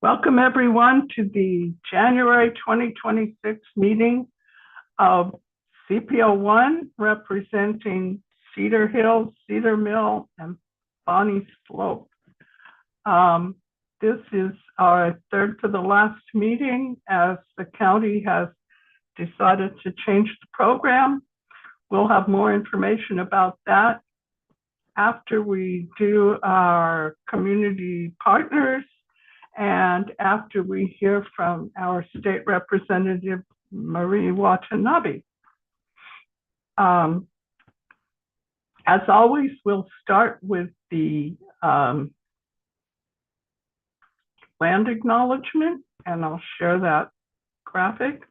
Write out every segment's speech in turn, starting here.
Welcome everyone to the January 2026 meeting of CPO1 representing Cedar Hill, Cedar Mill, and Bonnie Slope. This is our third to the last meeting as the county has decided to change the program. We'll have more information about that after we do our community partners and after we hear from our state representative, Marie Watanabe. As always, we'll start with the land acknowledgement, and I'll share that graphic.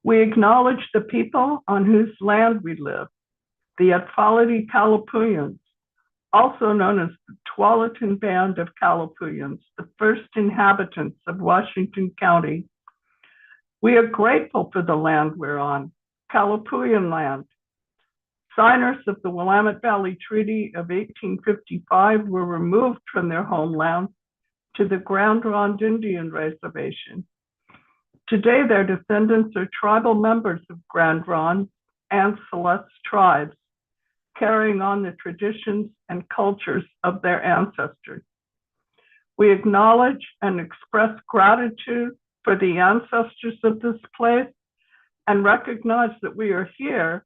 We acknowledge the people on whose land we live, the Atfality Calapuyans, also known as the Tualatin Band of Calapuyans, the first inhabitants of Washington County. We are grateful for the land we're on, Calapuyan land. Signers of the Willamette Valley Treaty of 1855 were removed from their homeland to the Grand Ronde Indian Reservation. Today, their descendants are tribal members of Grand Ronde and Celeste tribes, carrying on the traditions and cultures of their ancestors. We acknowledge and express gratitude for the ancestors of this place and recognize that we are here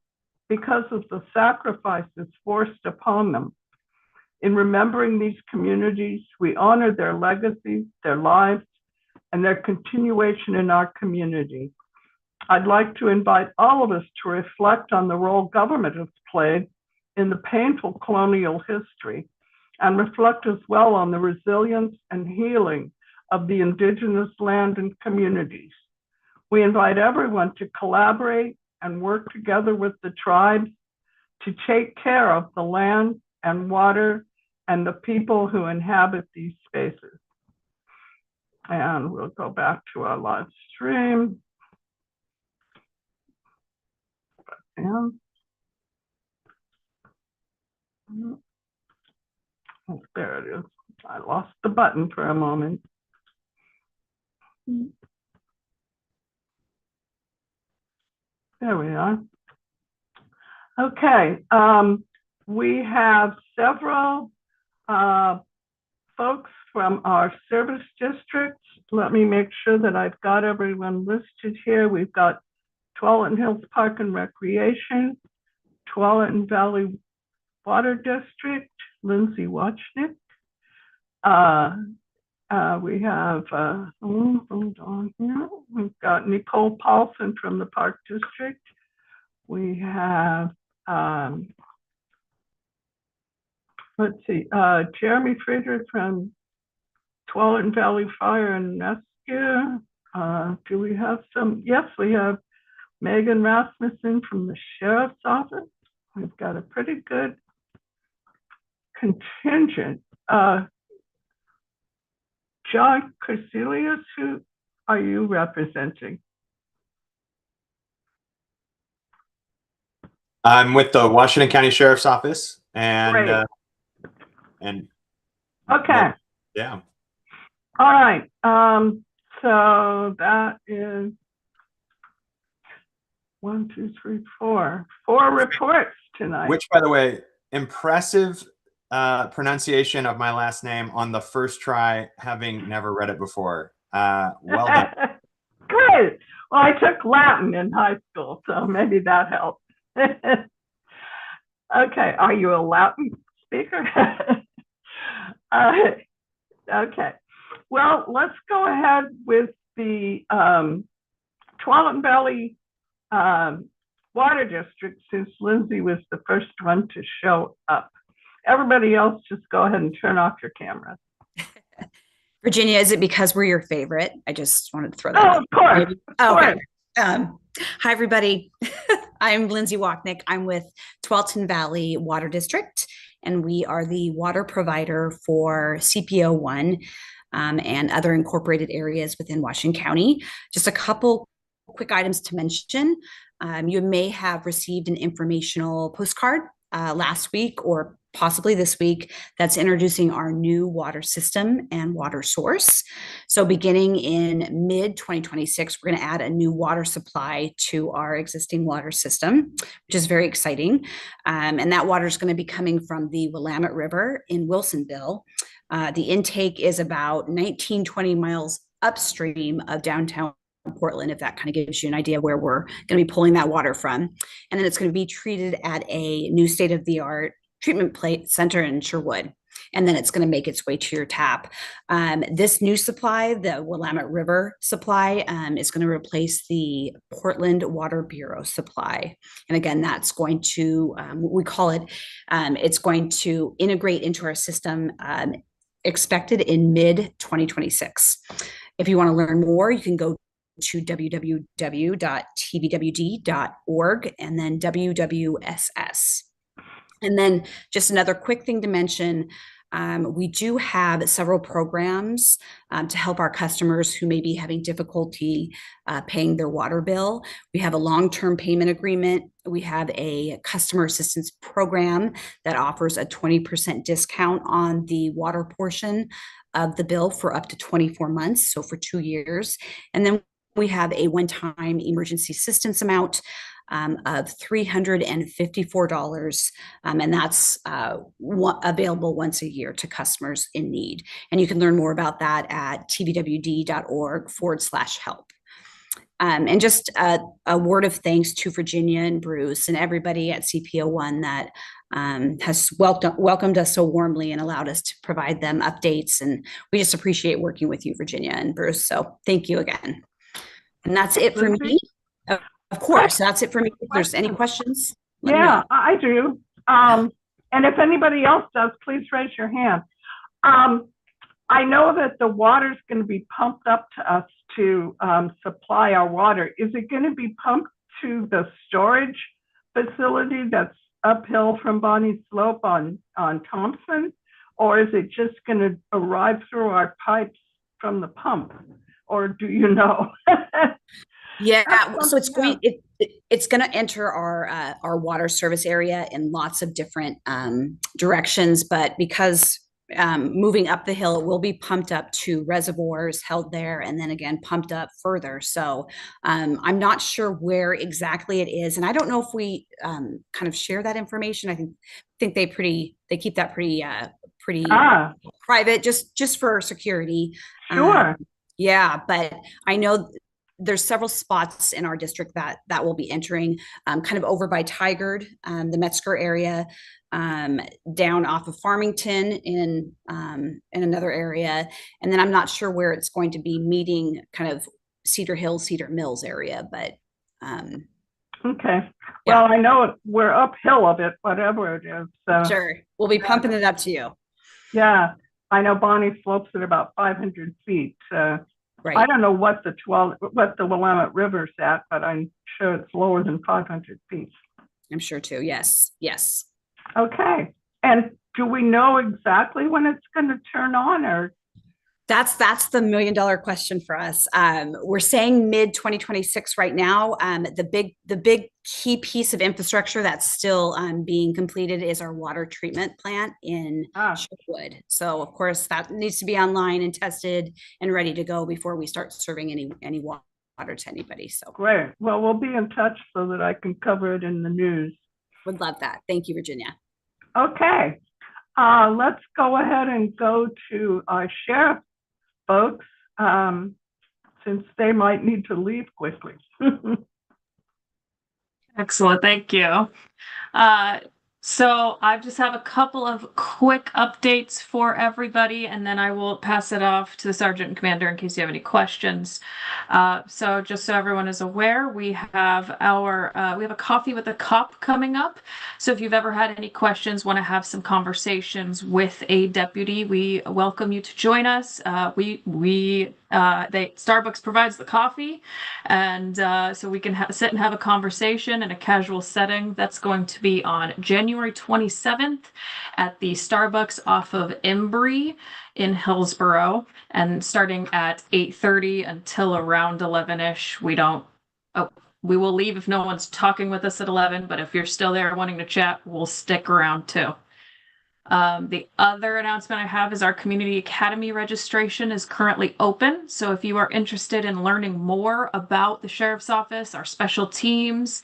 because of the sacrifices forced upon them. In remembering these communities, we honor their legacies, their lives, and their continuation in our community. I'd like to invite all of us to reflect on the role government has played in the painful colonial history and reflect as well on the resilience and healing of the indigenous land and communities. We invite everyone to collaborate and work together with the tribes to take care of the land and water and the people who inhabit these spaces. And we'll go back to our live stream. And oh, there it is. I lost the button for a moment. There we are. Okay, we have several folks from our service districts. Let me make sure that I've got everyone listed here. We've got Tualatin Hills Park and Recreation, Tualatin Valley Water District, Lindsay Watchnick. We have, hold on here. We've got Nicole Paulson from the Park District. We have, let's see, Jeremy Friedrich from Tualatin Valley Fire and Rescue. Do we have some? Yes, we have Megan Rasmussen from the Sheriff's Office. We've got a pretty good contingent. John Corsilius, who are you representing? I'm with the Washington County Sheriff's Office, and okay, yeah. All right. So that is 1, 2, 3, 4 reports tonight. Which, by the way, impressive pronunciation of my last name on the first try, having never read it before. Well done. Good. Well, I took Latin in high school, so maybe that helped. Okay, are you a Latin speaker? Okay. Well, let's go ahead with the Tualatin Valley Water District, since Lindsay was the first one to show up. Everybody else, just go ahead and turn off your cameras. Virginia, is it because we're your favorite? I just wanted to throw that out. Of course. Oh, okay. Hi, everybody. I'm Lindsay Watchnick. I'm with Tualatin Valley Water District, and we are the water provider for CPO1 and other incorporated areas within Washington County. Just a couple quick items to mention. You may have received an informational postcard last week or possibly this week that's introducing our new water system and water source. So beginning in mid 2026, we're going to add a new water supply to our existing water system, which is very exciting. And that water is going to be coming from the Willamette River in Wilsonville. The intake is about 19-20 miles upstream of downtown Portland, if that kind of gives you an idea where we're going to be pulling that water from. And then it's going to be treated at a new state-of-the-art treatment plant center in Sherwood. And then it's going to make its way to your tap. This new supply, the Willamette River supply, is going to replace the Portland Water Bureau supply. And again, that's going to, we call it, it's going to integrate into our system expected in mid 2026. If you want to learn more, you can go to www.tvwd.org and then WWSS. And then just another quick thing to mention, we do have several programs to help our customers who may be having difficulty paying their water bill. We have a long-term payment agreement. We have a customer assistance program that offers a 20% discount on the water portion of the bill for up to 24 months, so for 2 years. And then we have a one-time emergency assistance amount of $354, and that's available once a year to customers in need. And you can learn more about that at tvwd.org/help. And just a word of thanks to Virginia and Bruce and everybody at CPO1 that has welcomed us so warmly and allowed us to provide them updates. And we just appreciate working with you, Virginia and Bruce. So thank you again. And that's it for me. Of course, that's it for me. If there's any questions, yeah, I do. And if anybody else does, please raise your hand. I know that the water is going to be pumped up to us to supply our water. Is it going to be pumped to the storage facility that's uphill from Bonnie Slope on Thompson? Or is it just going to arrive through our pipes from the pump? Or do you know? Yeah, so it's going to enter our water service area in lots of different directions, but because moving up the hill, it will be pumped up to reservoirs held there and then again pumped up further. So I'm not sure where exactly it is, and I don't know if we kind of share that information. I think they keep that pretty private, just for security. Sure. Yeah, but I know there's several spots in our district that will be entering, kind of over by Tigard, the Metzger area, down off of Farmington in another area. And then I'm not sure where it's going to be meeting, kind of Cedar Hill, Cedar Mills area, but. Okay. Well, I know we're uphill a bit, whatever it is. So. Sure. We'll be pumping it up to you. Yeah. I know Bonnie slopes at about 500 feet. Right. I don't know what the Willamette River's at, but I'm sure it's lower than 500 feet. I'm sure too. Yes. Yes. Okay. And do we know exactly when it's going to turn on, or? That's the $1 million question for us. We're saying mid 2026 right now. The big key piece of infrastructure that's still being completed is our water treatment plant in Sherwood. So of course that needs to be online and tested and ready to go before we start serving any water to anybody. So great. Well, we'll be in touch so that I can cover it in the news. Would love that. Thank you, Virginia. Okay. Let's go ahead and go to our sheriff folks, since they might need to leave quickly. Excellent, thank you. So I just have a couple of quick updates for everybody, and then I will pass it off to the Sergeant and Commander in case you have any questions. So just so everyone is aware, we have a coffee with a cop coming up. So if you've ever had any questions, want to have some conversations with a deputy, we welcome you to join us. Starbucks provides the coffee, and so we can sit and have a conversation in a casual setting. That's going to be on January 27th at the Starbucks off of Embry in Hillsborough, and starting at 8:30 until around 11ish. We will leave if no one's talking with us at 11, but if you're still there wanting to chat, we'll stick around too. The other announcement I have is our Community Academy registration is currently open. So if you are interested in learning more about the Sheriff's Office, our special teams,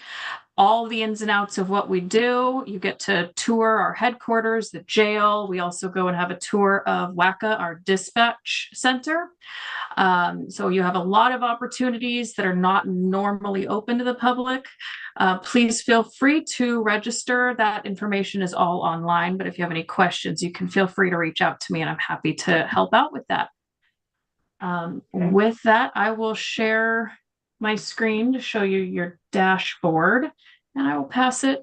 all the ins and outs of what we do, you get to tour our headquarters, the jail. We also go and have a tour of WACA, our dispatch center. So you have a lot of opportunities that are not normally open to the public. Please feel free to register. That information is all online, but if you have any questions, you can feel free to reach out to me and I'm happy to help out with that. With that, I will share my screen to show you your dashboard and I will pass it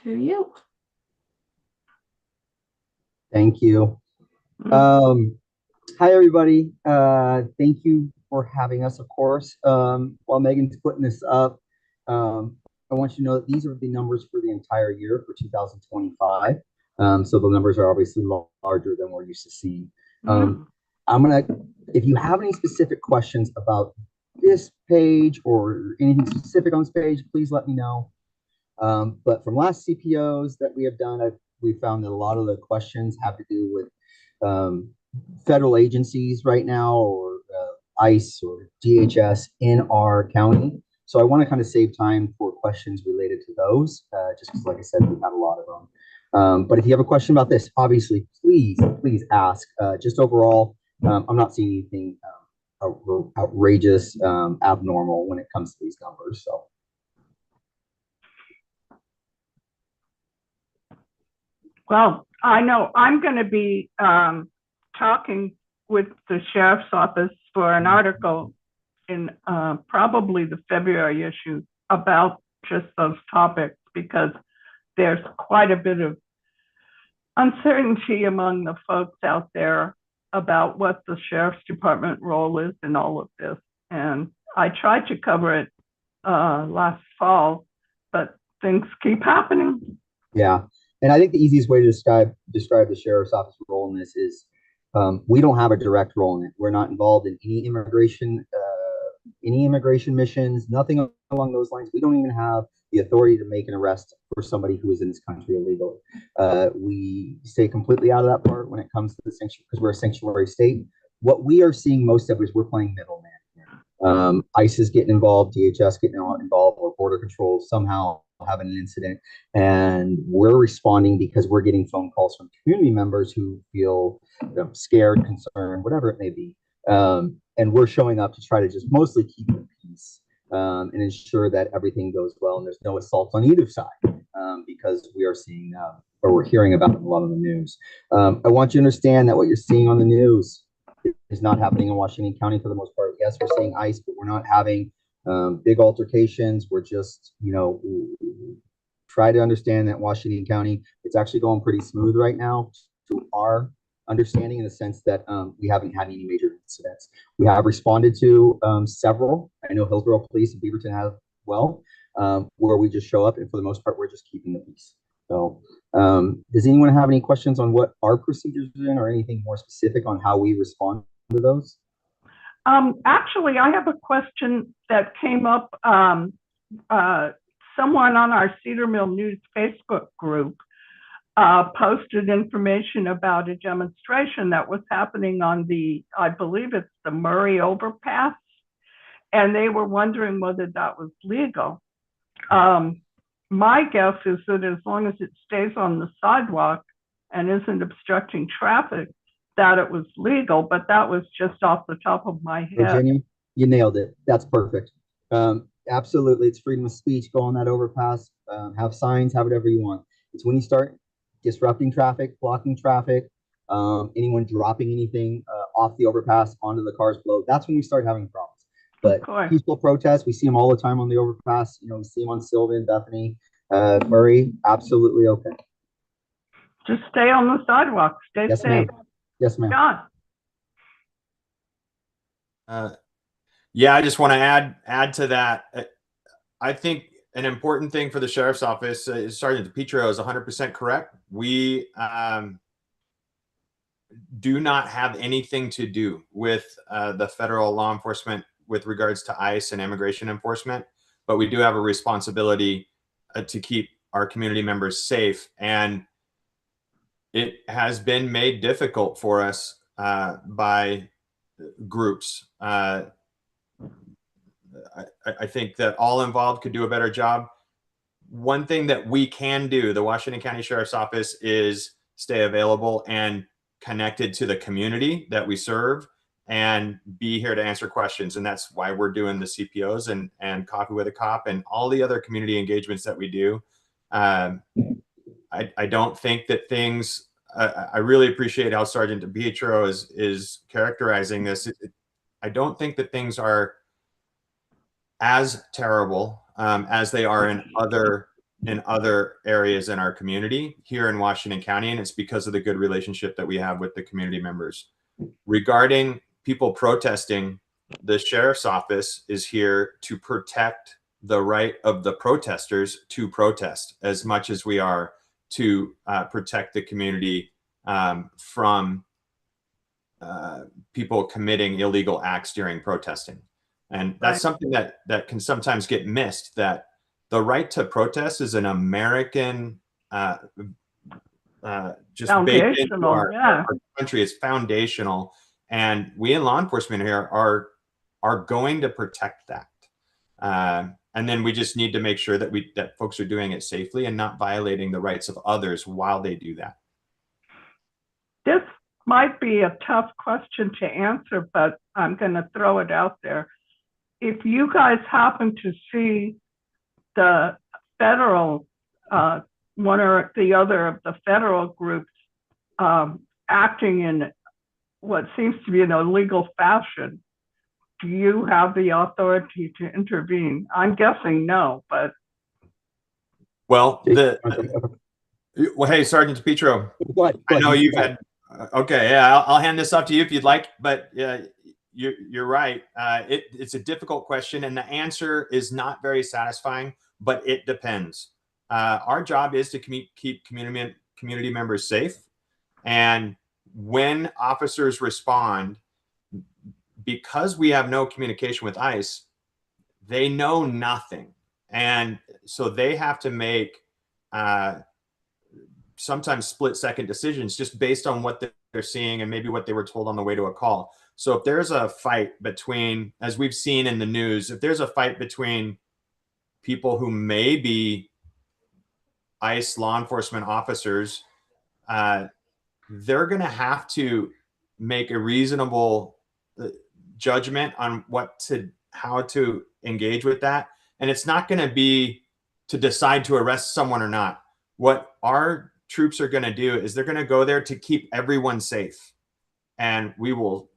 to you. Thank you. Hi, everybody. Thank you for having us, of course. While Megan's putting this up, I want you to know that these are the numbers for the entire year for 2025. So the numbers are obviously larger than we're used to seeing. If you have any specific questions about this page or anything specific on this page, please let me know. But from last CPOs that we have done, we found that a lot of the questions have to do with federal agencies right now, or ICE or DHS in our county. So I want to kind of save time for questions related to those, just because, like I said, we've had a lot of them. But if you have a question about this, obviously, please ask. Just overall, I'm not seeing anything outrageous, abnormal when it comes to these numbers. So. Well, I know I'm going to be talking with the Sheriff's Office for an article in probably the February issue about just those topics, because there's quite a bit of uncertainty among the folks out there about what the Sheriff's Department role is in all of this. And I tried to cover it last fall, but things keep happening. Yeah. And I think the easiest way to describe the Sheriff's Office role in this is we don't have a direct role in it. We're not involved in any immigration missions, nothing along those lines. We don't even have the authority to make an arrest for somebody who is in this country illegally. We stay completely out of that part when it comes to the sanctuary, because we're a sanctuary state. What we are seeing most of is we're playing middleman here. ICE is getting involved, DHS getting involved, or Border Control somehow having an incident, and we're responding because we're getting phone calls from community members who feel scared, concerned, whatever it may be, and we're showing up to try to just mostly keep the peace and ensure that everything goes well and there's no assaults on either side, because we are seeing or we're hearing about them a lot on the news. I want you to understand that what you're seeing on the news is not happening in Washington County for the most part. Yes, we're seeing ICE, but we're not having big altercations. We're just, try to understand that Washington County, it's actually going pretty smooth right now to our understanding, in the sense that we haven't had any major incidents. We have responded to several. I know Hillsborough Police and Beaverton have well, where we just show up, and for the most part, we're just keeping the peace. So does anyone have any questions on what our procedures are in, or anything more specific on how we respond to those? Actually, I have a question that came up. Someone on our Cedar Mill News Facebook group posted information about a demonstration that was happening on I believe it's the Murray Overpass, and they were wondering whether that was legal. My guess is that as long as it stays on the sidewalk and isn't obstructing traffic, that it was legal, but that was just off the top of my head. Virginia, you nailed it. That's perfect. Absolutely. It's freedom of speech. Go on that overpass, have signs, have whatever you want. It's when you start disrupting traffic, blocking traffic, anyone dropping anything off the overpass onto the cars below, that's when we start having problems. But peaceful protests, we see them all the time on the overpass. We see them on Sylvan, Bethany, Murray, absolutely okay. Just stay on the sidewalk. Stay safe. Yes, ma'am. John. Yeah, I just want to add to that. I think an important thing for the Sheriff's Office is Sergeant DePietro is 100% correct. We do not have anything to do with the federal law enforcement with regards to ICE and immigration enforcement, but we do have a responsibility to keep our community members safe. And it has been made difficult for us by groups. I think that all involved could do a better job. One thing that we can do, the Washington County Sheriff's Office, is stay available and connected to the community that we serve and be here to answer questions. And that's why we're doing the CPOs and Coffee with a Cop and all the other community engagements that we do. I don't think that things, I really appreciate how Sergeant DePietro is characterizing this. I don't think that things are as terrible as they are in other areas in our community here in Washington County, and it's because of the good relationship that we have with the community members. Regarding people protesting, the Sheriff's Office is here to protect the right of the protesters to protest as much as we are to protect the community from people committing illegal acts during protesting. And that's something that can sometimes get missed, that the right to protest is an American just baked into our country. It's foundational. And we in law enforcement here are going to protect that. And then we just need to make sure that folks are doing it safely and not violating the rights of others while they do that. This might be a tough question to answer, but I'm going to throw it out there. If you guys happen to see the federal, one or the other of the federal groups acting in what seems to be an illegal fashion, do you have the authority to intervene? I'm guessing no, but. Well, hey, Sergeant DePietro, I know you've had, okay, yeah, I'll hand this off to you if you'd like, but you're right. It's a difficult question, and the answer is not very satisfying, but it depends. Our job is to keep community members safe. And when officers respond, because we have no communication with ICE, they know nothing. And so they have to make sometimes split-second decisions just based on what they're seeing and maybe what they were told on the way to a call. So if there's a fight between, as we've seen in the news, if there's a fight between people who may be ICE law enforcement officers, they're going to have to make a reasonable judgment on how to engage with that. And it's not going to be to decide to arrest someone or not. What our troops are going to do is they're going to go there to keep everyone safe. And we will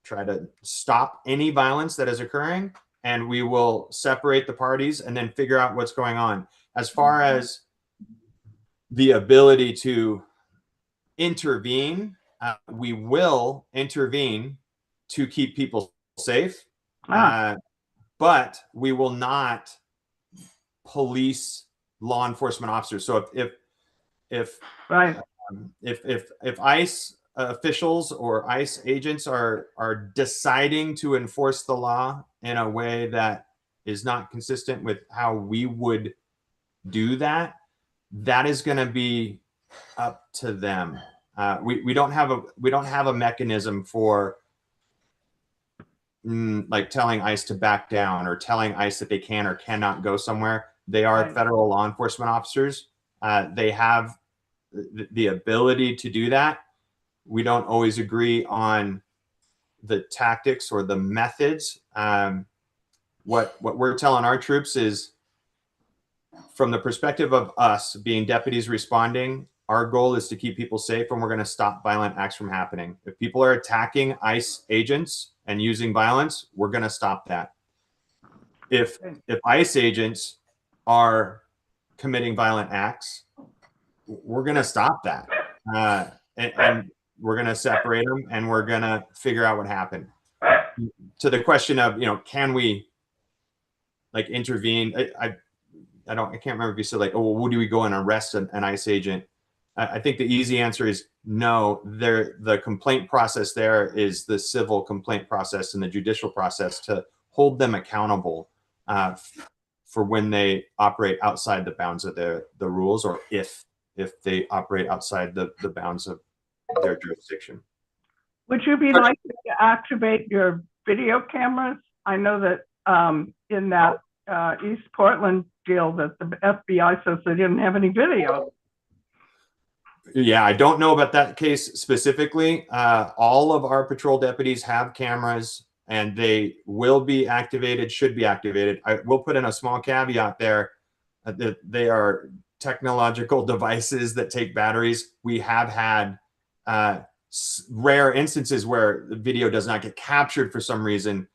try to stop any violence that is occurring, and we will separate the parties and then figure out what's going on. As far as the ability to intervene, we will intervene to keep people safe, but we will not police law enforcement officers. So if ICE officials or ICE agents are deciding to enforce the law in a way that is not consistent with how we would do that, that is going to be up to them. We don't have a mechanism for like telling ICE to back down or telling ICE that they can or cannot go somewhere. They are federal law enforcement officers. They have the ability to do that. We don't always agree on the tactics or the methods. What we're telling our troops is, from the perspective of us being deputies responding, our goal is to keep people safe, and we're going to stop violent acts from happening. If people are attacking ICE agents and using violence, we're going to stop that. If ICE agents are committing violent acts, we're going to stop that. And we're going to separate them, and we're going to figure out what happened. To the question of, can we like intervene? I can't remember if you said like, oh, well, do we go and arrest an ICE agent? I think the easy answer is no. The complaint process there is the civil complaint process and the judicial process to hold them accountable for when they operate outside the bounds of the rules, or if they operate outside the bounds of their jurisdiction. Would you be likely to activate your video cameras? I know that in that East Portland deal that the FBI says they didn't have any video. Yeah, I don't know about that case specifically. All of our patrol deputies have cameras, and they will be activated, should be activated. I will put in a small caveat there that they are technological devices that take batteries. We have had rare instances where the video does not get captured for some reason.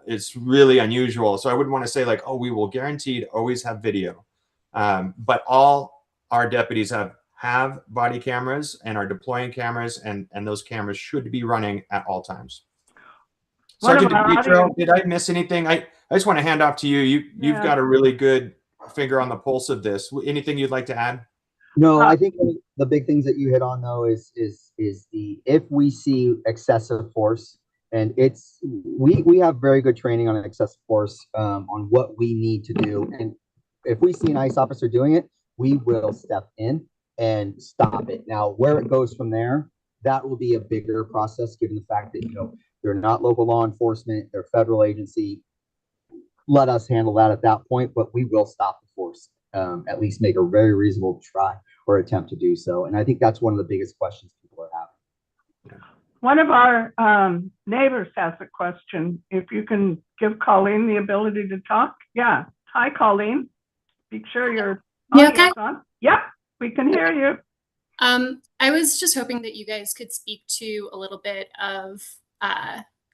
It's really unusual. So I wouldn't want to say like, oh, we will guaranteed always have video. But all our deputies have body cameras and are deploying cameras, and those cameras should be running at all times. Sergeant DiPietro, did I miss anything? I just want to hand off to you. You've got a really good finger on the pulse of this. Anything you'd like to add? No, I think the big things that you hit on though is the if we see excessive force, and we have very good training on excessive force on what we need to do, and if we see an ICE officer doing it, we will step in and stop it. Now, where it goes from there, that will be a bigger process, given the fact that they're not local law enforcement, they're federal agency. Let us handle that at that point, but we will stop the force. At least make a very reasonable try or attempt to do so. And I think that's one of the biggest questions people are having. One of our neighbors has a question. If you can give Colleen the ability to talk. Yeah. Hi, Colleen. Be sure you're okay? On. Yep, we can hear you. I was just hoping that you guys could speak to a little bit of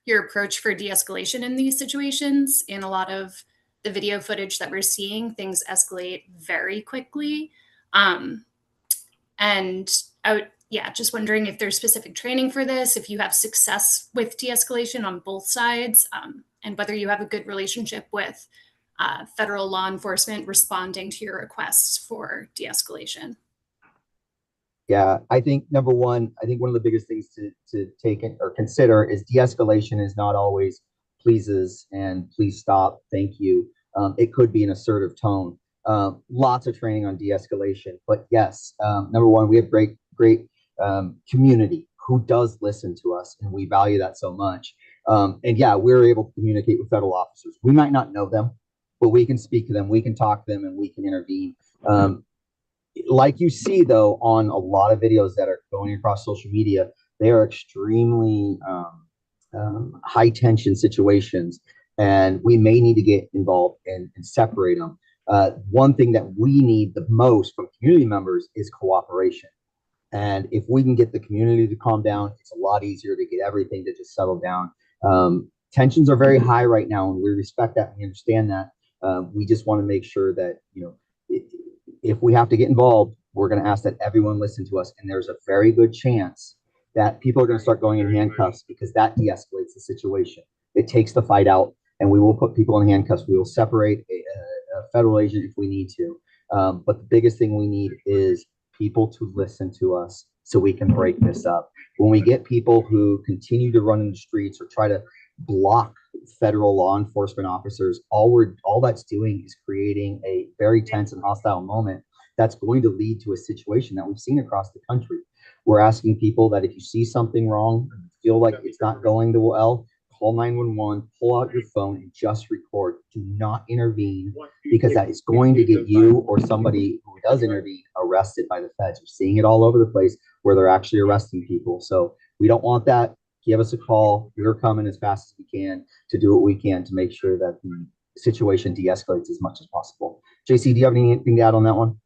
your approach for de-escalation in these situations. In a lot of the video footage that we're seeing, things escalate very quickly. And just wondering if there's specific training for this, if you have success with de-escalation on both sides, and whether you have a good relationship with federal law enforcement responding to your requests for de-escalation. Yeah, I think number one, one of the biggest things to take in or consider is de-escalation is not always pleases and please stop, thank you. It could be an assertive tone. Lots of training on de-escalation, but yes, number one, we have great community who does listen to us, and we value that so much. And yeah, we're able to communicate with federal officers. We might not know them, but we can speak to them, we can talk to them, and we can intervene. Like you see though on a lot of videos that are going across social media, they are extremely high tension situations, and we may need to get involved and separate them. One thing that we need the most from community members is cooperation. And if we can get the community to calm down, it's a lot easier to get everything to just settle down. Tensions are very high right now, and we respect that. We understand that. We just want to make sure that, if we have to get involved, we're going to ask that everyone listen to us. And there's a very good chance that people are going to start going in handcuffs, because that de-escalates the situation. It takes the fight out, and we will put people in handcuffs. We will separate a federal agent if we need to. But the biggest thing we need is people to listen to us so we can break this up. When we get people who continue to run in the streets or try to block federal law enforcement officers, all that's doing is creating a very tense and hostile moment that's going to lead to a situation that we've seen across the country. We're asking people that if you see something wrong, feel like it's not going well, call 911, pull out your phone and just record. Do not intervene, because that is going to get you or somebody who does intervene arrested by the feds. We're seeing it all over the place where they're actually arresting people. So we don't want that. Give us a call. We're coming as fast as we can to do what we can to make sure that the situation de-escalates as much as possible. JC, do you have anything to add on that one?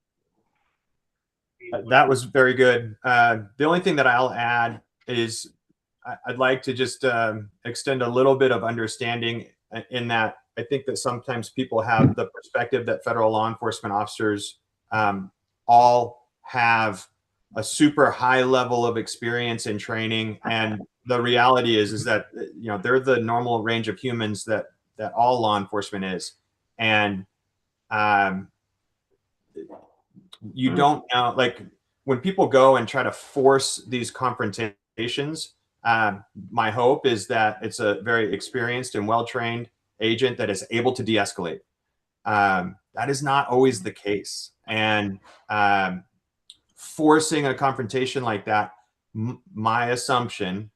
That was very good. The only thing that I'll add is I'd like to just extend a little bit of understanding in that I think that sometimes people have the perspective that federal law enforcement officers all have a super high level of experience and training, and the reality is that they're the normal range of humans that all law enforcement is, and you don't know, like when people go and try to force these confrontations, My hope is that it's a very experienced and well-trained agent that is able to de-escalate. That is not always the case. And forcing a confrontation like that, my assumption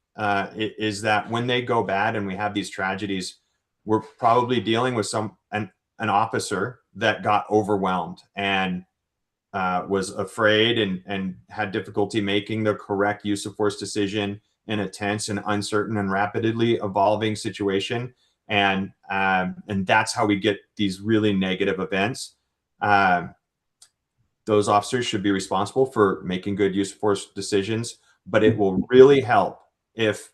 is that when they go bad and we have these tragedies, we're probably dealing with an officer that got overwhelmed and was afraid and had difficulty making the correct use of force decision in a tense and uncertain and rapidly evolving situation. And that's how we get these really negative events. Those officers should be responsible for making good use of force decisions, but it will really help if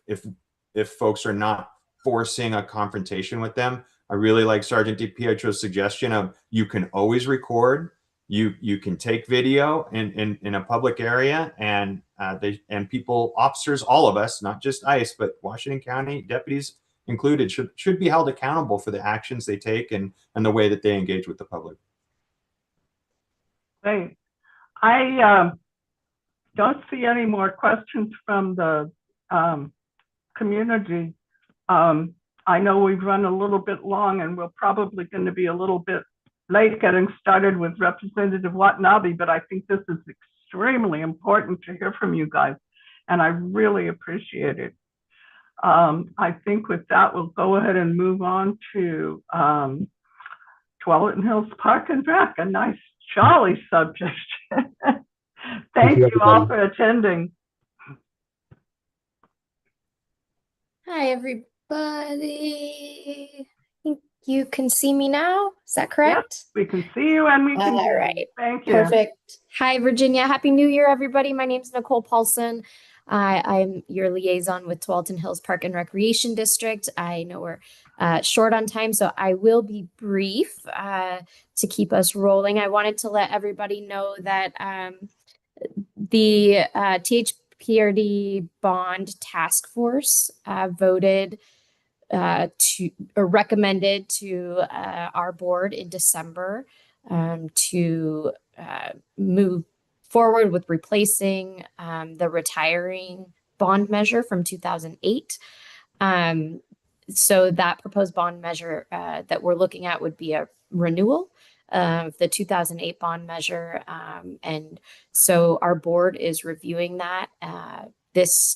folks are not forcing a confrontation with them. I really like Sergeant DiPietro's suggestion of you can always record, you can take video in a public area, and people, officers, all of us, not just ICE, but Washington County deputies included, should be held accountable for the actions they take and the way that they engage with the public. Great. I don't see any more questions from the community. I know we've run a little bit long, and we're probably going to be a little bit late getting started with Representative Watanabe, but I think this is extremely important to hear from you guys, and I really appreciate it. I think with that, we'll go ahead and move on to Tualatin Hills Park and Rec, a nice, jolly subject. Thank you all for attending. Hi, everybody. I think you can see me now. Is that correct? Yes, we can see you and we can hear you. Thank you. Perfect. Hi, Virginia. Happy New Year, everybody. My name is Nicole Paulson. I'm your liaison with Tualatin Hills Park and Recreation District. I know we're short on time, so I will be brief to keep us rolling. I wanted to let everybody know that the THPRD bond task force voted recommended to our board in December to move forward with replacing the retiring bond measure from 2008. So that proposed bond measure that we're looking at would be a renewal of the 2008 bond measure. And so our board is reviewing that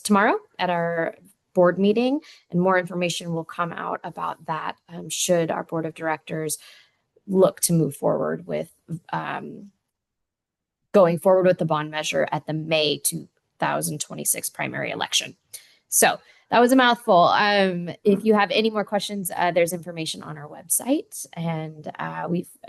tomorrow at our board meeting, and more information will come out about that should our board of directors look to move forward with going forward with the bond measure at the May 2026 primary election. So that was a mouthful. If you have any more questions, there's information on our website, and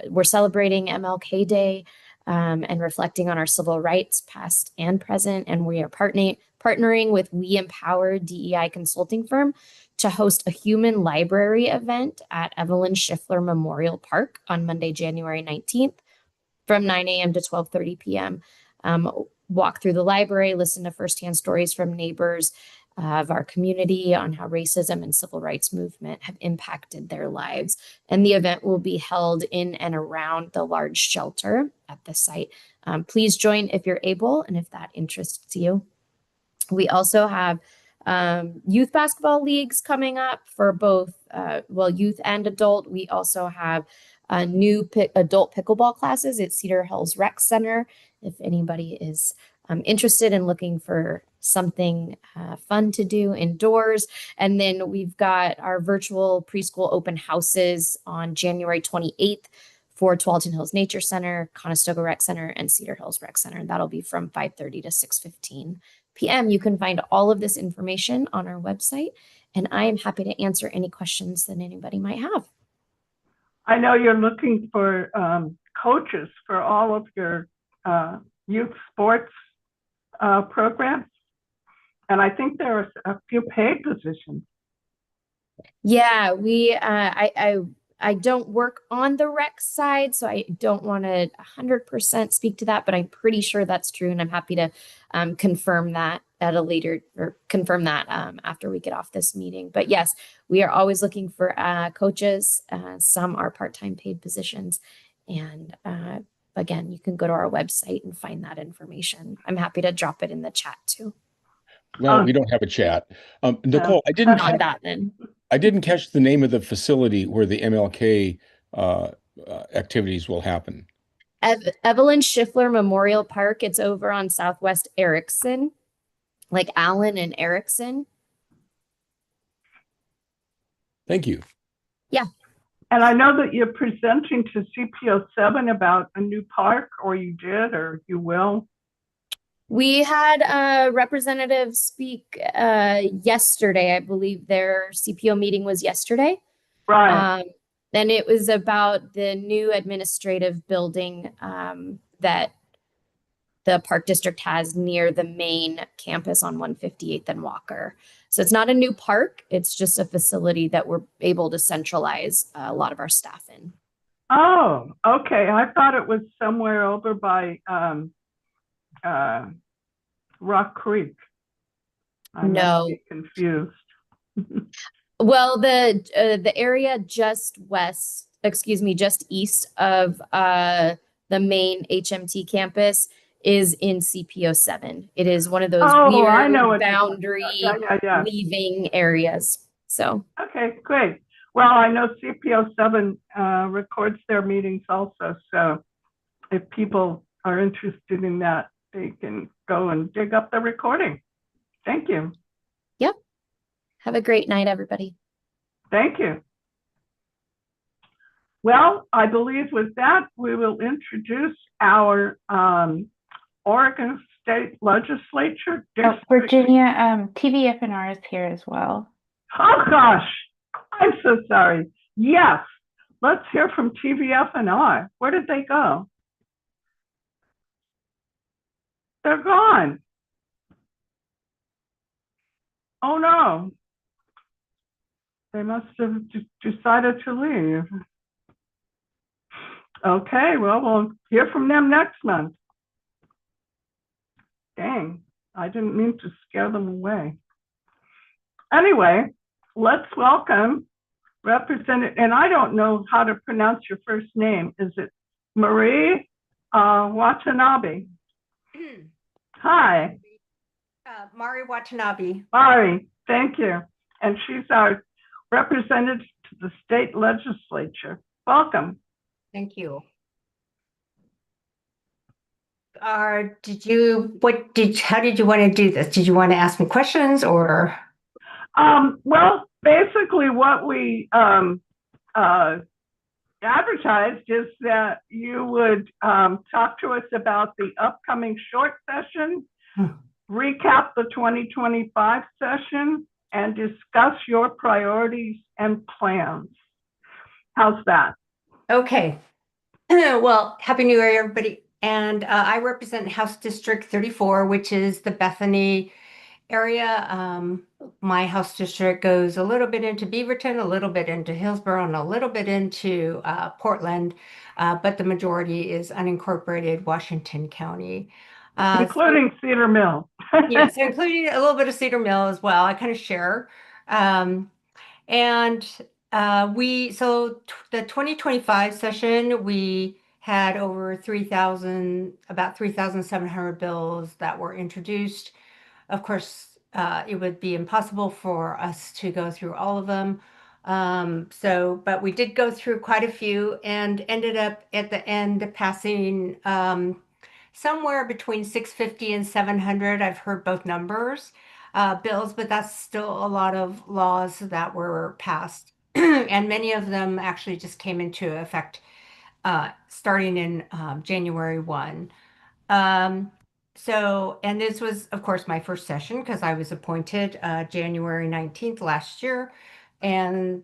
we're celebrating MLK Day and reflecting on our civil rights, past and present. And we are partnering with We Empower DEI consulting firm to host a human library event at Evelyn Schiffler Memorial Park on Monday, January 19th from 9 a.m. to 12:30 p.m. Walk through the library, listen to firsthand stories from neighbors of our community on how racism and civil rights movement have impacted their lives. And the event will be held in and around the large shelter at the site. Please join if you're able and if that interests you. We also have youth basketball leagues coming up for both, youth and adult. We also have new adult pickleball classes at Cedar Hills Rec Center. If anybody is interested in looking for something fun to do indoors. And then we've got our virtual preschool open houses on January 28th for Tualatin Hills Nature Center, Conestoga Rec Center, and Cedar Hills Rec Center. That'll be from 5:30 to 6:15 p.m. You can find all of this information on our website, and I am happy to answer any questions that anybody might have. I know you're looking for coaches for all of your youth sports programs, and I think there are a few paid positions. Yeah, I don't work on the rec side, so I don't want to 100% speak to that, but I'm pretty sure that's true, and I'm happy to confirm that at a later, or confirm that after we get off this meeting. But yes, we are always looking for coaches. Some are part-time paid positions, and again, you can go to our website and find that information. I'm happy to drop it in the chat too. Well, Oh, we don't have a chat. no. Nicole, Not that then. I didn't catch the name of the facility where the MLK uh, activities will happen. Evelyn Schiffler Memorial Park. It's over on Southwest Erickson, like Allen and Erickson. Thank you. Yeah. And I know that you're presenting to CPO 7 about a new park, or you did, or you will. We had a representative speak yesterday. I believe their CPO meeting was yesterday. Right. And it was about the new administrative building that the park district has near the main campus on 158th and Walker. So it's not a new park. It's just a facility that we're able to centralize a lot of our staff in. Oh, okay. I thought it was somewhere over by Rock Creek. I No. might be confused. Well, the area just east of the main HMT campus is in CPO 7. It is one of those Oh, I weird know what you're talking about. boundary Yeah. leaving areas. So Okay, great. Well, I know CPO 7 records their meetings also. So if people are interested in that, they can go and dig up the recording. Thank you. yep. Have a great night, everybody. Thank you. Well, I believe with that, we will introduce our Oregon State Legislature. Virginia, TVFNR is here as well. Oh, gosh, I'm so sorry. Yes, let's hear from TVFNR. Where did they go? They're gone. Oh, no. They must have decided to leave. Okay, well, we'll hear from them next month. Dang, I didn't mean to scare them away. Anyway, let's welcome Representative, and I don't know how to pronounce your first name. Is it Marie Watanabe? Hi. Mari Watanabe. Mari, thank you. And she's our representative to the state legislature. Welcome. Thank you. How did you want to do this? Did you want to ask me questions or? Well, basically what we advertised is that you would talk to us about the upcoming short session, recap the 2025 session, and discuss your priorities and plans. How's that? Okay. Well, Happy New Year, everybody. And I represent House District 34, which is the Bethany area. My House District goes a little bit into Beaverton, a little bit into Hillsborough, and a little bit into Portland, but the majority is unincorporated Washington County. Including Cedar Mill. Yes, including a little bit of Cedar Mill as well. I kind of share. The 2025 session, we had over 3,000, about 3,700 bills that were introduced. Of course, it would be impossible for us to go through all of them. But we did go through quite a few and ended up at the end passing somewhere between 650 and 700. I've heard both numbers, bills, but that's still a lot of laws that were passed. And many of them actually just came into effect starting in January 1. And this was, of course, my first session because I was appointed January 19th last year. And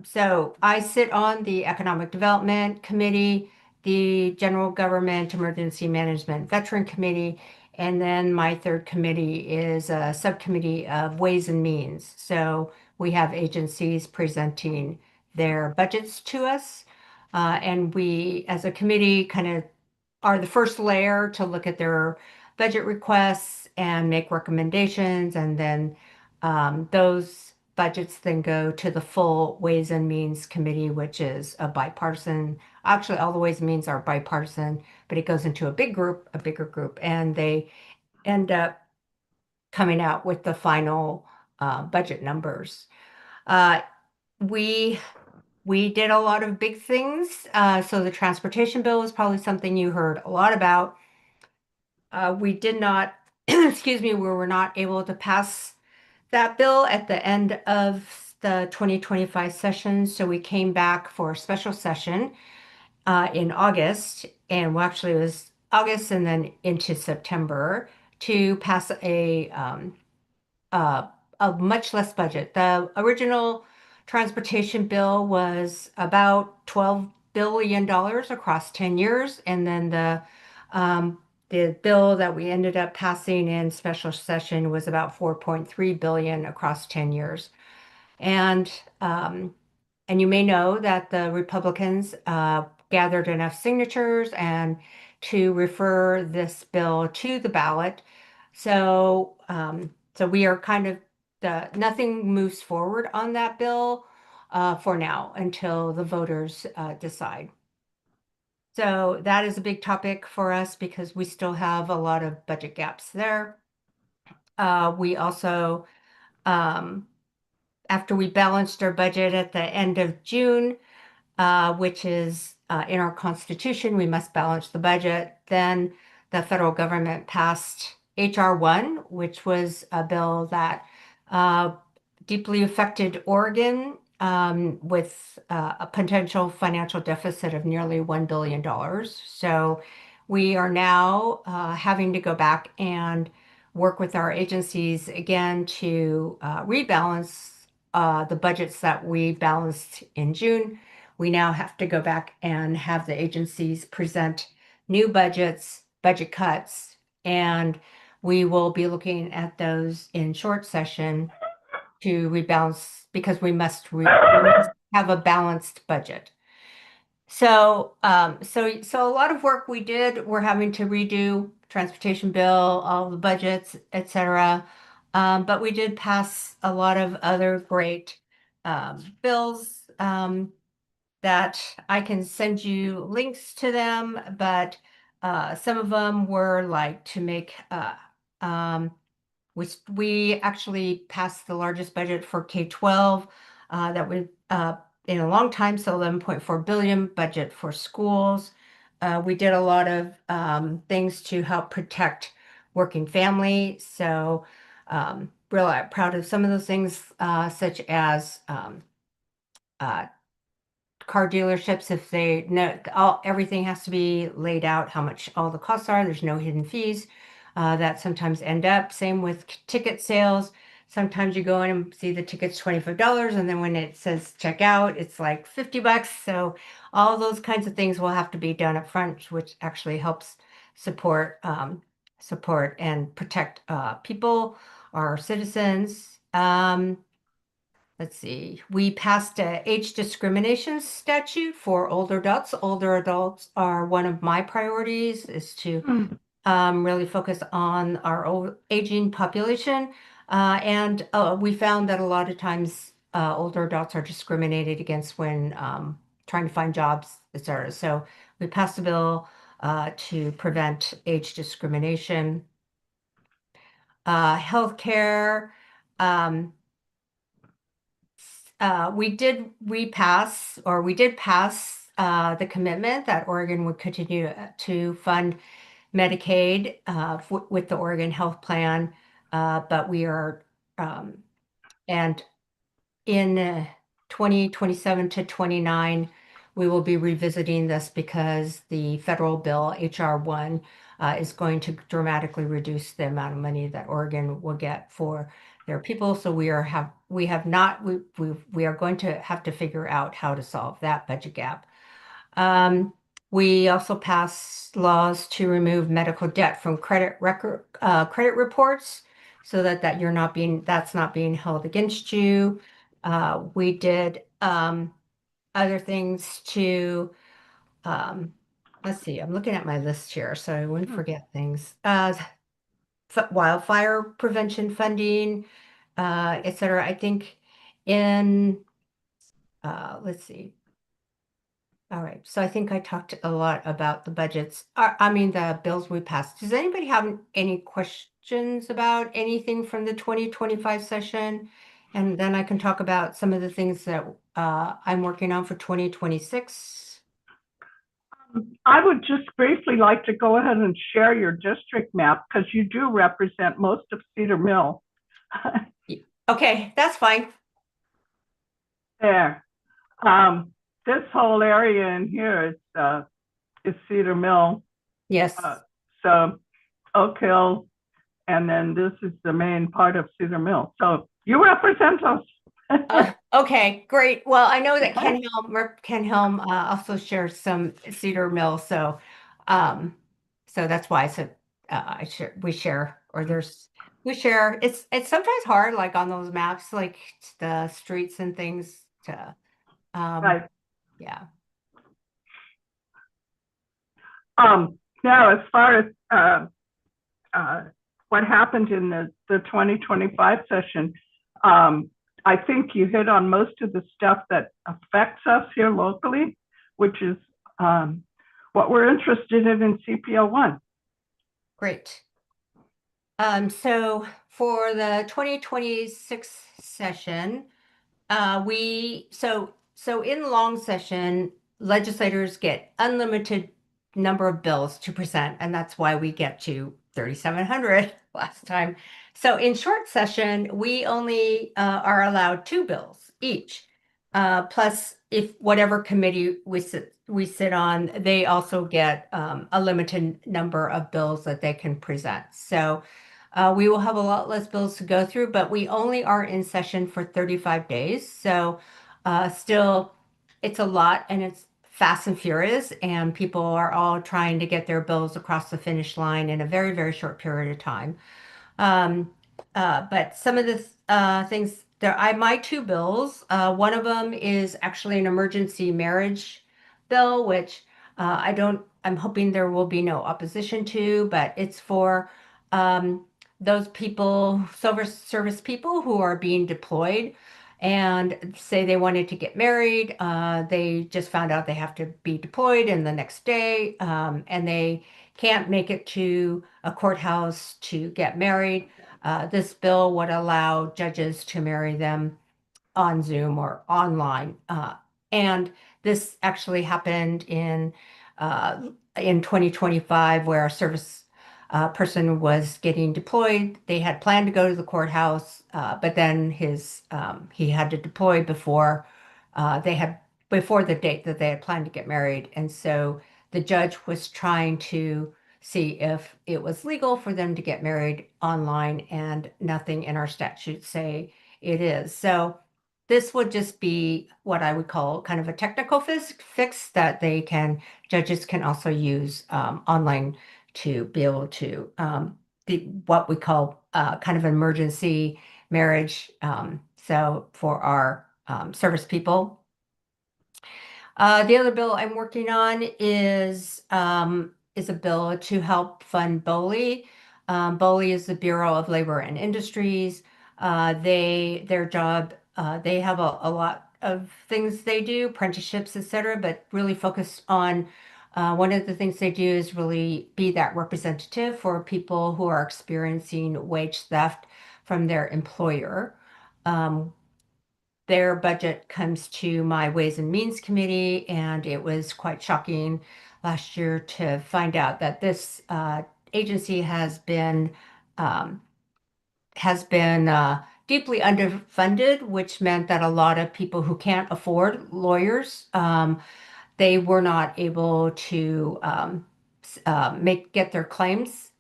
so I sit on the Economic Development Committee, the General Government Emergency Management Veteran Committee, and then my third committee is a subcommittee of Ways and Means. So we have agencies presenting their budgets to us. And we, as a committee, kind of are the first layer to look at their budget requests and make recommendations. And then those budgets then go to the full Ways and Means Committee, which is a bipartisan. Actually, all the Ways and Means are bipartisan, but it goes into a bigger group, and they end up coming out with the final budget numbers. Uh, we did a lot of big things. So the transportation bill is probably something you heard a lot about. We did not, excuse me, we were not able to pass that bill at the end of the 2025 session. So we came back for a special session in August, and well, actually it was August and then into September to pass a much less budget. The original transportation bill was about $12 billion across 10 years, and then the bill that we ended up passing in special session was about 4.3 billion across 10 years. And you may know that the Republicans gathered enough signatures and to refer this bill to the ballot. So we are kind of nothing moves forward on that bill for now until the voters decide. So that is a big topic for us because we still have a lot of budget gaps there. We also, after we balanced our budget at the end of June, which is in our Constitution, we must balance the budget. Then the federal government passed H.R. 1, which was a bill that deeply affected Oregon with a potential financial deficit of nearly $1 billion. So we are now having to go back and work with our agencies again to rebalance the budgets that we balanced in June. We now have to go back and have the agencies present new budgets, budget cuts, and we will be looking at those in short session to rebalance because we must have a balanced budget. So a lot of work we did. We're having to redo transportation bill, all the budgets, etc. But we did pass a lot of other great bills that I can send you links to them. But some of them were like to make we actually passed the largest budget for K-12 that we in a long time, so 11.4 billion budget for schools. We did a lot of things to help protect working families. So really proud of some of those things, such as car dealerships, if they know everything has to be laid out, how much all the costs are. There's no hidden fees that sometimes end up. Same with ticket sales. Sometimes you go in and see the ticket's $25, and then when it says check out, it's like $50. So all those kinds of things will have to be done up front, which actually helps support and protect people, our citizens. Let's see, we passed a age discrimination statute for older adults. Older adults are one of my priorities, is to really focus on our old aging population. And we found that a lot of times older adults are discriminated against when trying to find jobs, etc. So we passed a bill to prevent age discrimination. Healthcare. We did pass the commitment that Oregon would continue to fund Medicaid with the Oregon Health Plan, but we are, and in 2027 to 29, we will be revisiting this because the federal bill, H.R. 1, is going to dramatically reduce the amount of money that Oregon will get for their people. So we are going to have to figure out how to solve that budget gap. We also passed laws to remove medical debt from credit reports, so that that's not being held against you. We did other things to, let's see, I'm looking at my list here, so I wouldn't forget things. Wildfire prevention funding, etc. I think in, let's see, All right. So I think I talked a lot about the budgets. I mean, the bills we passed. Does anybody have any questions about anything from the 2025 session? And then I can talk about some of the things that I'm working on for 2026. I would just briefly like to go ahead and share your district map because you do represent most of Cedar Mill. Okay, that's fine. There. This whole area in here is Cedar Mill. Yes. So Oak Hill, and then this is the main part of Cedar Mill. So you represent us. Okay, great. Well, I know that Ken Helm also shares some Cedar Mill, so that's why I said we share, or we share. It's sometimes hard, like on those maps, like the streets and things to Right. yeah. Now, as far as what happened in the 2025 session, I think you hit on most of the stuff that affects us here locally, which is what we're interested in CPO 1. Great. So for the 2026 session, so in long session, legislators get unlimited number of bills to present, and that's why we get to 3,700 last time. So in short session, we only are allowed 2 bills each. Plus, if whatever committee we sit on, they also get a limited number of bills that they can present. So we will have a lot less bills to go through, but we only are in session for 35 days. So still, it's a lot, and it's fast and furious, and people are all trying to get their bills across the finish line in a very, very short period of time. But some of the things there, my 2 bills, one of them is actually an emergency marriage bill, which I'm hoping there will be no opposition to, but it's for those people, service people who are being deployed and say they wanted to get married. They just found out they have to be deployed in the next day, and they can't make it to a courthouse to get married. This bill would allow judges to marry them on Zoom or online. And this actually happened in 2025, where a service person was getting deployed. They had planned to go to the courthouse, but then he had to deploy before before the date that they had planned to get married. And so the judge was trying to see if it was legal for them to get married online, and nothing in our statutes say it is. So this would just be what I would call kind of a technical fix that judges can also use online to be able to what we call kind of an emergency marriage. So for our service people. The other bill I'm working on is a bill to help fund BOLI. BOLI is the Bureau of Labor and Industries. Their job, they have a lot of things they do, apprenticeships, etc., but really focused on one of the things they do is really be that representative for people who are experiencing wage theft from their employer. Their budget comes to my Ways and Means Committee, and it was quite shocking last year to find out that this agency has been deeply underfunded, which meant that a lot of people who can't afford lawyers, they were not able to get their claims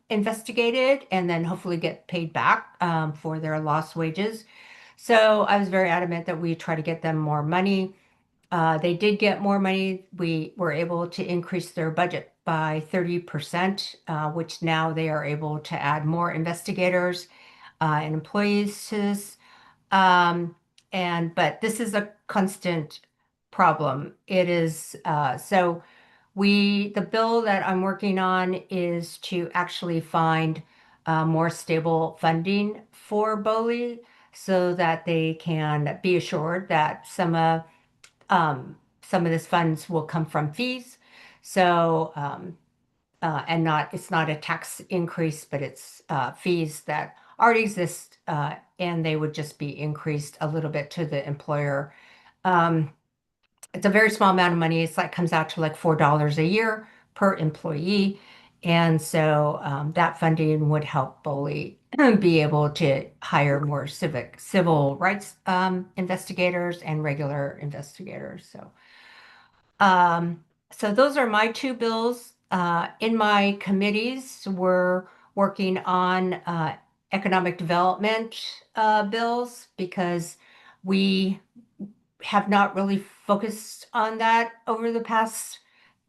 investigated and then hopefully get paid back for their lost wages. So I was very adamant that we try to get them more money. They did get more money. We were able to increase their budget by 30%, which now they are able to add more investigators and employees to this. But this is a constant problem. It is so the bill that I'm working on is to actually find more stable funding for BOLI so that they can be assured that some some of this funds will come from fees. So, and it's not a tax increase, but it's fees that already exist, and they would just be increased a little bit to the employer. It's a very small amount of money. It's like comes out to like $4 a year per employee. And so that funding would help Bully be able to hire more civil rights investigators and regular investigators. So those are my two bills. In my committees, we're working on economic development bills because we have not really focused on that over the past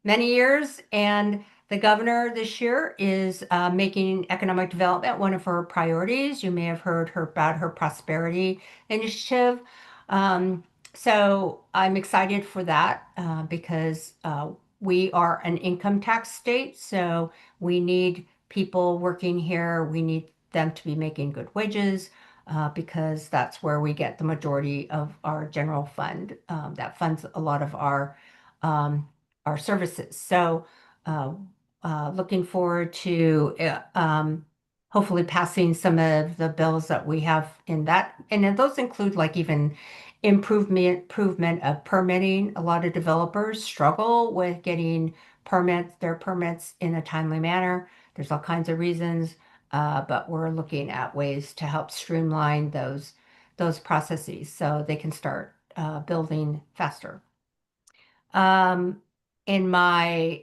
many years. And the governor this year is making economic development one of her priorities. You may have heard about her prosperity initiative. So I'm excited for that because we are an income tax state. So we need people working here. We need them to be making good wages because that's where we get the majority of our general fund that funds a lot of our services. So looking forward to hopefully passing some of the bills that we have in that. And then those include like even improvement of permitting. A lot of developers struggle with getting their permits in a timely manner. There's all kinds of reasons, but we're looking at ways to help streamline those processes so they can start building faster. In my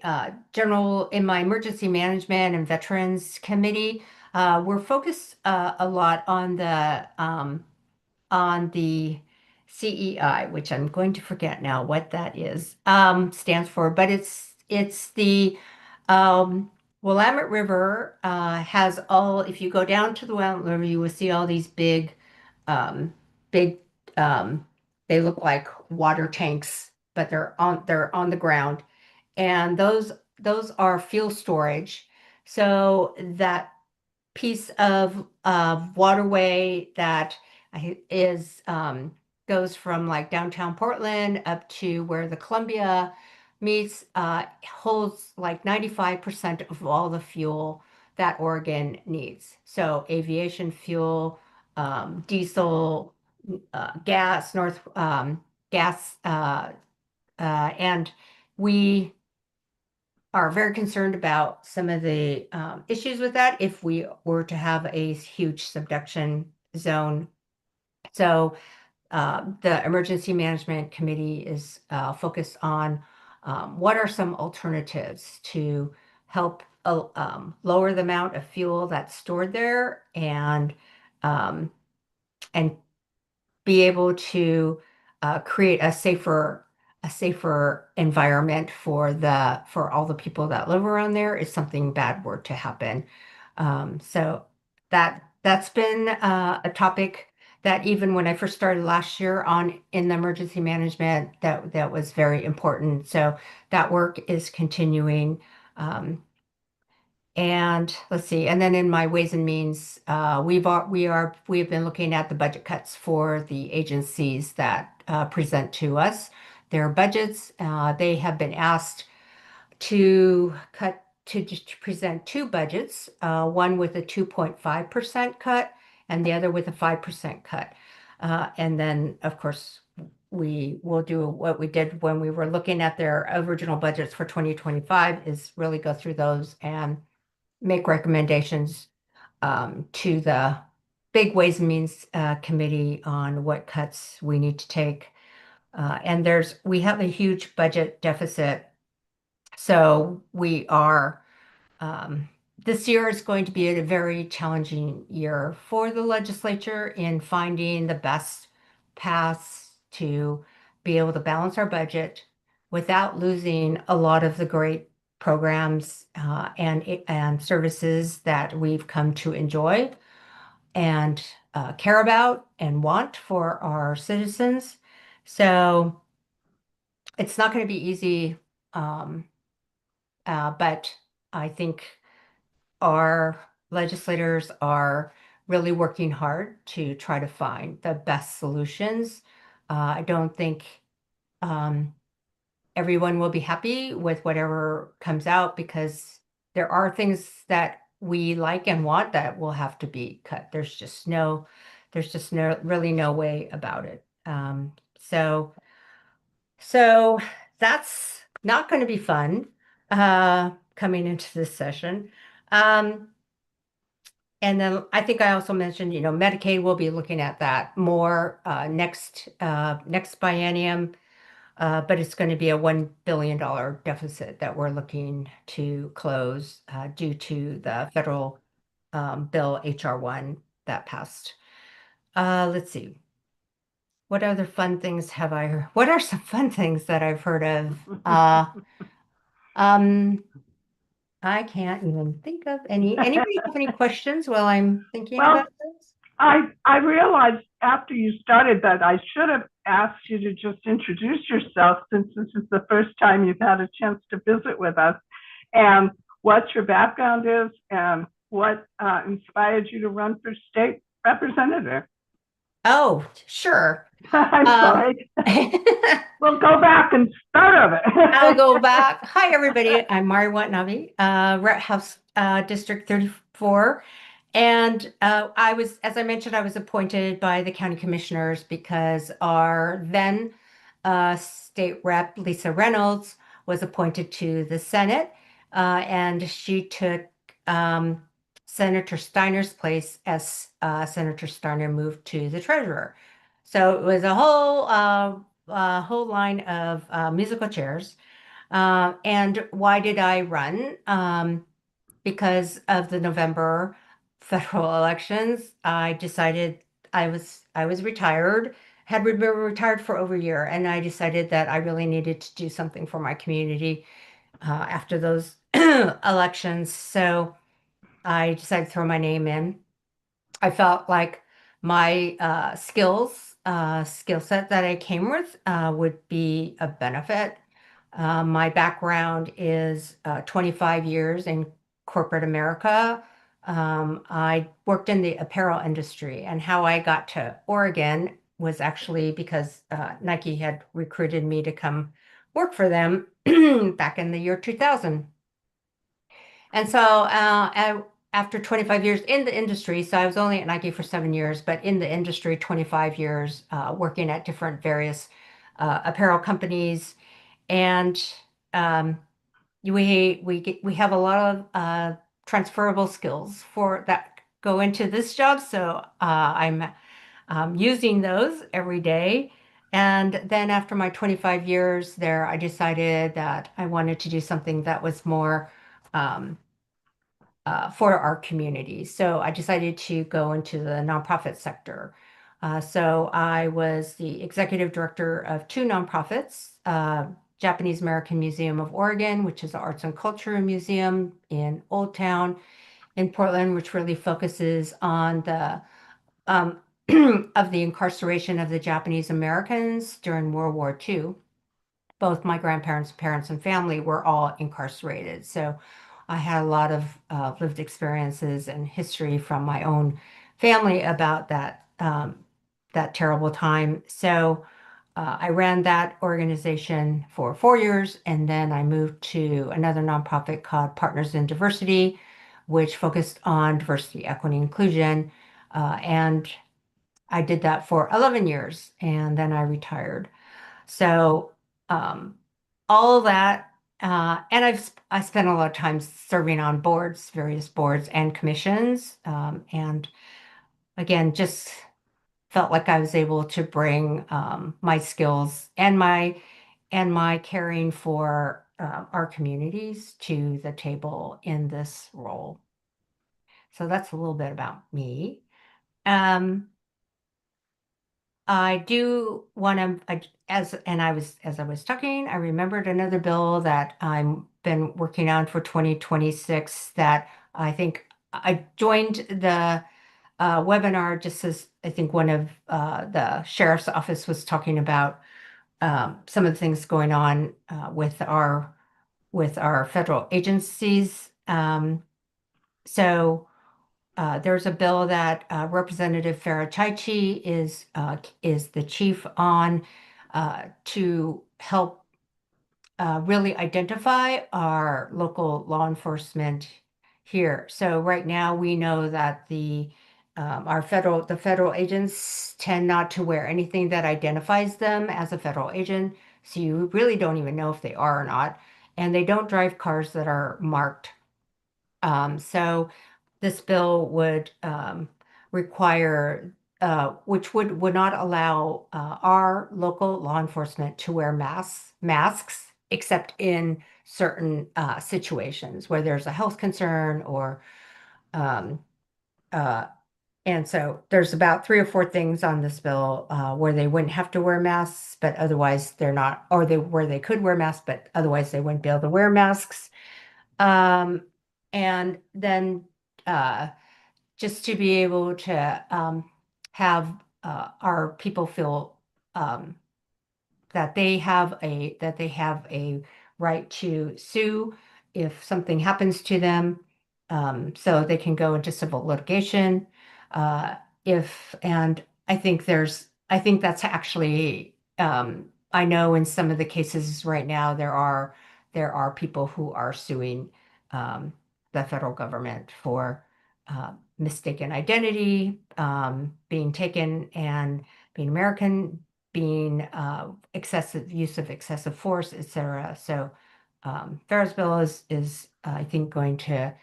emergency management and veterans committee, we're focused a lot on the CEI, which I'm going to forget now what that is stands for, but it's the Willamette River has all. If you go down to the Willamette River, you will see all these big, big. They look like water tanks, but they're on the ground, and those are fuel storage. So that piece of waterway that is goes from like downtown Portland up to where the Columbia meets holds like 95% of all the fuel that Oregon needs. So aviation fuel, diesel, gas, gas, and we are very concerned about some of the issues with that if we were to have a huge subduction zone. So the Emergency Management Committee is focused on what are some alternatives to help lower the amount of fuel that's stored there and be able to create a safer environment for all the people that live around there if something bad were to happen. So that's been a topic that even when I first started last year in the emergency management, that was very important. So that work is continuing. And let's see, and then in my Ways and Means, we have been looking at the budget cuts for the agencies that present to us their budgets. They have been asked to present two budgets, one with a 2.5% cut and the other with a 5% cut. And then, of course, we will do what we did when we were looking at their original budgets for 2025 is really go through those and make recommendations to the big Ways and Means Committee on what cuts we need to take. And we have a huge budget deficit. So we are, this year is going to be a very challenging year for the legislature in finding the best paths to be able to balance our budget without losing a lot of the great programs and services that we've come to enjoy and care about and want for our citizens. So it's not going to be easy, but I think our legislators are really working hard to try to find the best solutions. I don't think everyone will be happy with whatever comes out because there are things that we like and want that will have to be cut. Really no way about it. So that's not going to be fun coming into this session. And then I think I also mentioned, Medicaid will be looking at that more next biennium, but it's going to be a $1 billion deficit that we're looking to close due to the federal bill HR1 that passed. Let's see. What other fun things what are some fun things that I've heard of? I can't even think of any. Anybody have any questions while I'm thinking Well, about this? I realized after you started that I should have asked you to just introduce yourself, since this is the first time you've had a chance to visit with us, and what your background is and what inspired you to run for state representative. Oh, sure. I'm sorry. We'll go back and start of it. I'll go back. Hi, everybody. I'm Mari Watanabe, Rep House District 34. And as I mentioned, I was appointed by the county commissioners because our then state rep, Lisa Reynolds, was appointed to the Senate. And she took Senator Steiner's place as Senator Steiner moved to the treasurer. So it was a whole line of musical chairs. And why did I run? Because of the November federal elections, I decided I was retired, had been retired for over a year, and I decided that I really needed to do something for my community after those elections. So I decided to throw my name in. I felt like my skill set that I came with would be a benefit. My background is 25 years in corporate America. I worked in the apparel industry, and how I got to Oregon was actually because Nike had recruited me to come work for them back in the year 2000. And so after 25 years in the industry, so I was only at Nike for 7 years, but in the industry, 25 years working at different various apparel companies. And we have a lot of transferable skills for that go into this job. So I'm using those every day. And then after my 25 years there, I decided that I wanted to do something that was more for our community. So I decided to go into the nonprofit sector. So I was the executive director of two nonprofits, Japanese American Museum of Oregon, which is an arts and culture museum in Old Town in Portland, which really focuses on the of the incarceration of the Japanese Americans during World War II. Both my grandparents, parents, and family were all incarcerated. So I had a lot of lived experiences and history from my own family about that terrible time. So I ran that organization for 4 years, and then I moved to another nonprofit called Partners in Diversity, which focused on diversity, equity, inclusion. And I did that for 11 years, and then I retired. So all of that, and I spent a lot of time serving on boards, various boards and commissions, and again, just felt like I was able to bring my skills and my caring for our communities to the table in this role. So that's a little bit about me. I do want to, as I was talking, I remembered another bill that I'm been working on for 2026 that I think I joined the webinar just as I think one of the sheriff's office was talking about some of the things going on with our federal agencies. So there's a bill that Representative Farah Chaichi is the chief on to help really identify our local law enforcement here. So right now we know that the federal agents tend not to wear anything that identifies them as a federal agent. So you really don't even know if they are or not. And they don't drive cars that are marked. So this bill would require, which would not allow our local law enforcement to wear masks, except in certain situations where there's a health concern or um, and so there's about 3 or 4 things on this bill where they wouldn't have to wear masks, but otherwise they're not, or where they could wear masks, but otherwise they wouldn't be able to wear masks. And then just to be able to have our people feel that they have a right to sue if something happens to them, so they can go into civil litigation. And I think that's actually, I know in some of the cases right now there are people who are suing the federal government for mistaken identity, being taken and being American, being excessive use of excessive force, etc. So Farrah's bill is I think going to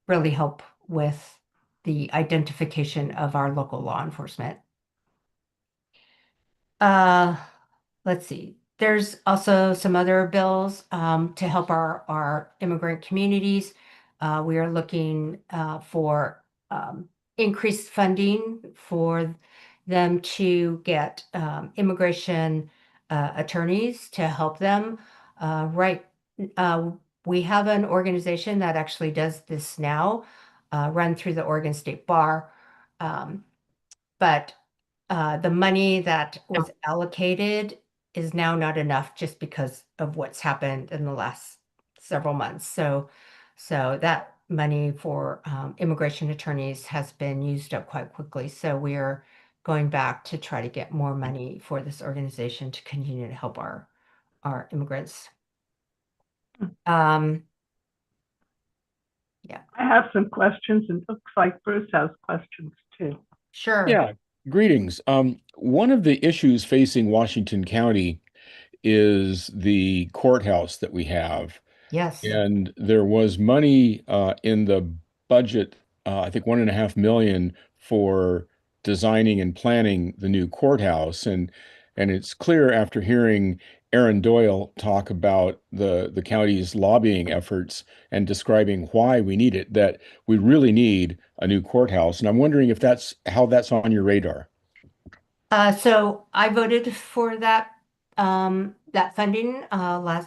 really help with the identification of our local law enforcement. Let's see. There's also some other bills to help our immigrant communities. We are looking for increased funding for them to get immigration attorneys to help them. We have an organization that actually does this now, run through the Oregon State Bar. But the money that was allocated is now not enough just because of what's happened in the last several months. So that money for immigration attorneys has been used up quite quickly. So we are going back to try to get more money for this organization to continue to help our immigrants. Yeah. I have some questions, and it looks like Bruce has questions too. Sure. Yeah, greetings. One of the issues facing Washington County is the courthouse that we have. Yes. And there was money in the budget, I think 1.5 million for designing and planning the new courthouse. And it's clear after hearing Aaron Doyle talk about the county's lobbying efforts and describing why we need it, that we really need a new courthouse. And I'm wondering if that's on your radar. So I voted for that funding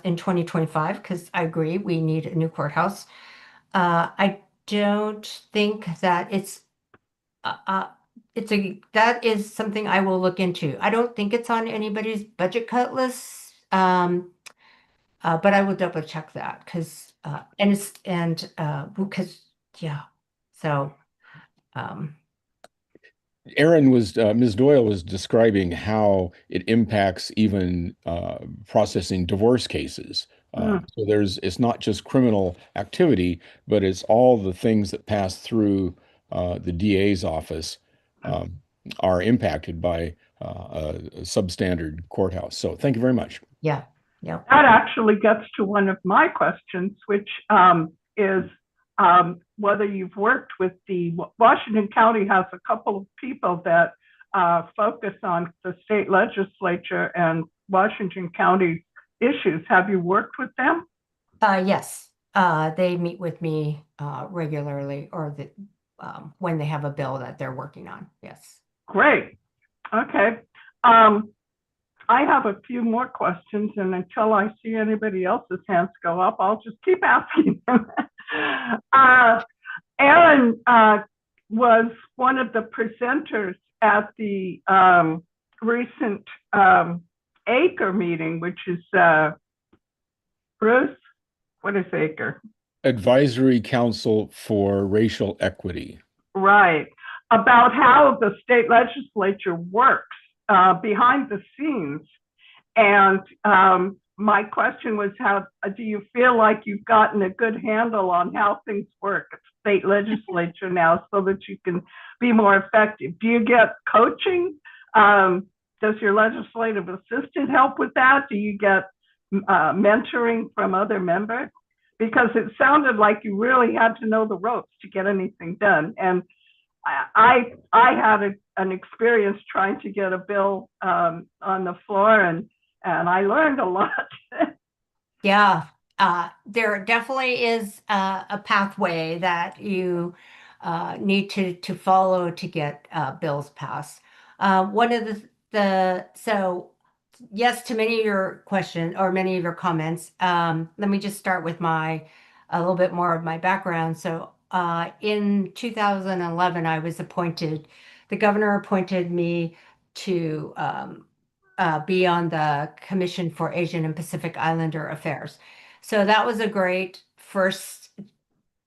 in 2025 because I agree we need a new courthouse. I don't think that that is something I will look into. I don't think it's on anybody's budget cut list, but I will double check that because yeah. So. Ms. Doyle was describing how it impacts even processing divorce cases. So it's not just criminal activity, but it's all the things that pass through the DA's office are impacted by a substandard courthouse. So thank you very much. Yeah. Yeah. That actually gets to one of my questions, which is whether you've worked with Washington County has a couple of people that focus on the state legislature and Washington County issues. Have you worked with them? Yes. They meet with me regularly, or when they have a bill that they're working on. Yes. Great. Okay. I have a few more questions, and until I see anybody else's hands go up, I'll just keep asking them. Aaron was one of the presenters at the recent ACRE meeting, which is Bruce, what is ACRE? Advisory Council for Racial Equity. Right. About how the state legislature works behind the scenes. And my question was, how do you feel like you've gotten a good handle on how things work at state legislature now so that you can be more effective? Do you get coaching? Does your legislative assistant help with that? Do you get mentoring from other members? Because it sounded like you really had to know the ropes to get anything done. And I had an experience trying to get a bill on the floor, and I learned a lot. Yeah, there definitely is a pathway that you need to follow to get bills passed. One of so yes to many of your questions or many of your comments. Let me just start with a little bit more of my background. So in 2011, I was appointed, the governor appointed me to be on the Commission for Asian and Pacific Islander Affairs. So that was a great first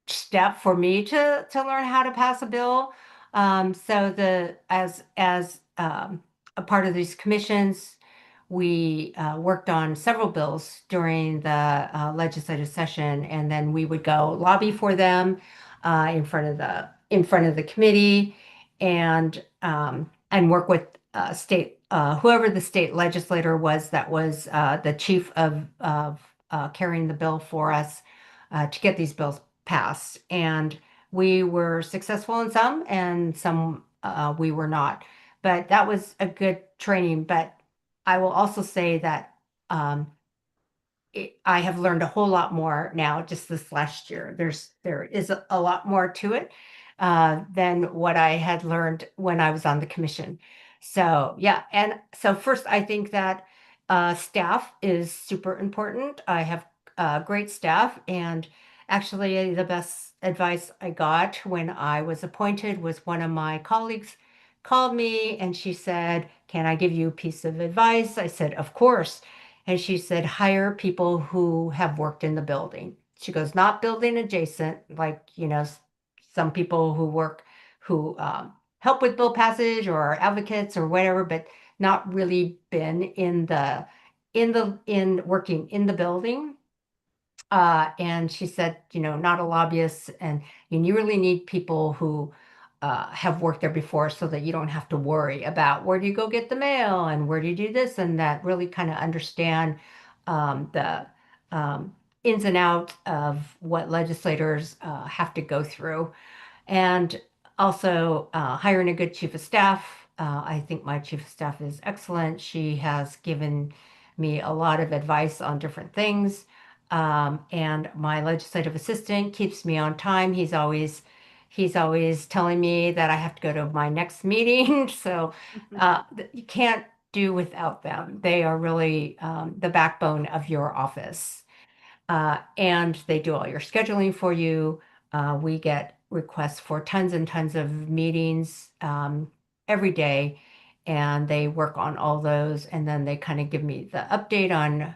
step for me to learn how to pass a bill. So as a part of these commissions, we worked on several bills during the legislative session, and then we would go lobby for them in front of the committee, and work with state whoever the state legislator was that was the chief of carrying the bill for us to get these bills passed. And we were successful in some, and some we were not. But that was a good training. But I will also say that I have learned a whole lot more now just this last year. There is a lot more to it than what I had learned when I was on the commission. So yeah, and so first I think that staff is super important. I have great staff, and actually the best advice I got when I was appointed was one of my colleagues called me and she said, "Can I give you a piece of advice?" I said, "Of course." And she said, "Hire people who have worked in the building." She goes, "Not building adjacent, like, some people who help with bill passage or are advocates or whatever, but not really been in working in the building." And she said, not a lobbyist, and you really need people who have worked there before so that you don't have to worry about where do you go get the mail and where do you do this and that, really kind of understand the ins and outs of what legislators have to go through. And also hiring a good chief of staff. I think my chief of staff is excellent. She has given me a lot of advice on different things. And my legislative assistant keeps me on time. He's always telling me that I have to go to my next meeting. So you can't do without them. They are really the backbone of your office. And they do all your scheduling for you. We get requests for tons and tons of meetings every day, and they work on all those. And then they kind of give me the update on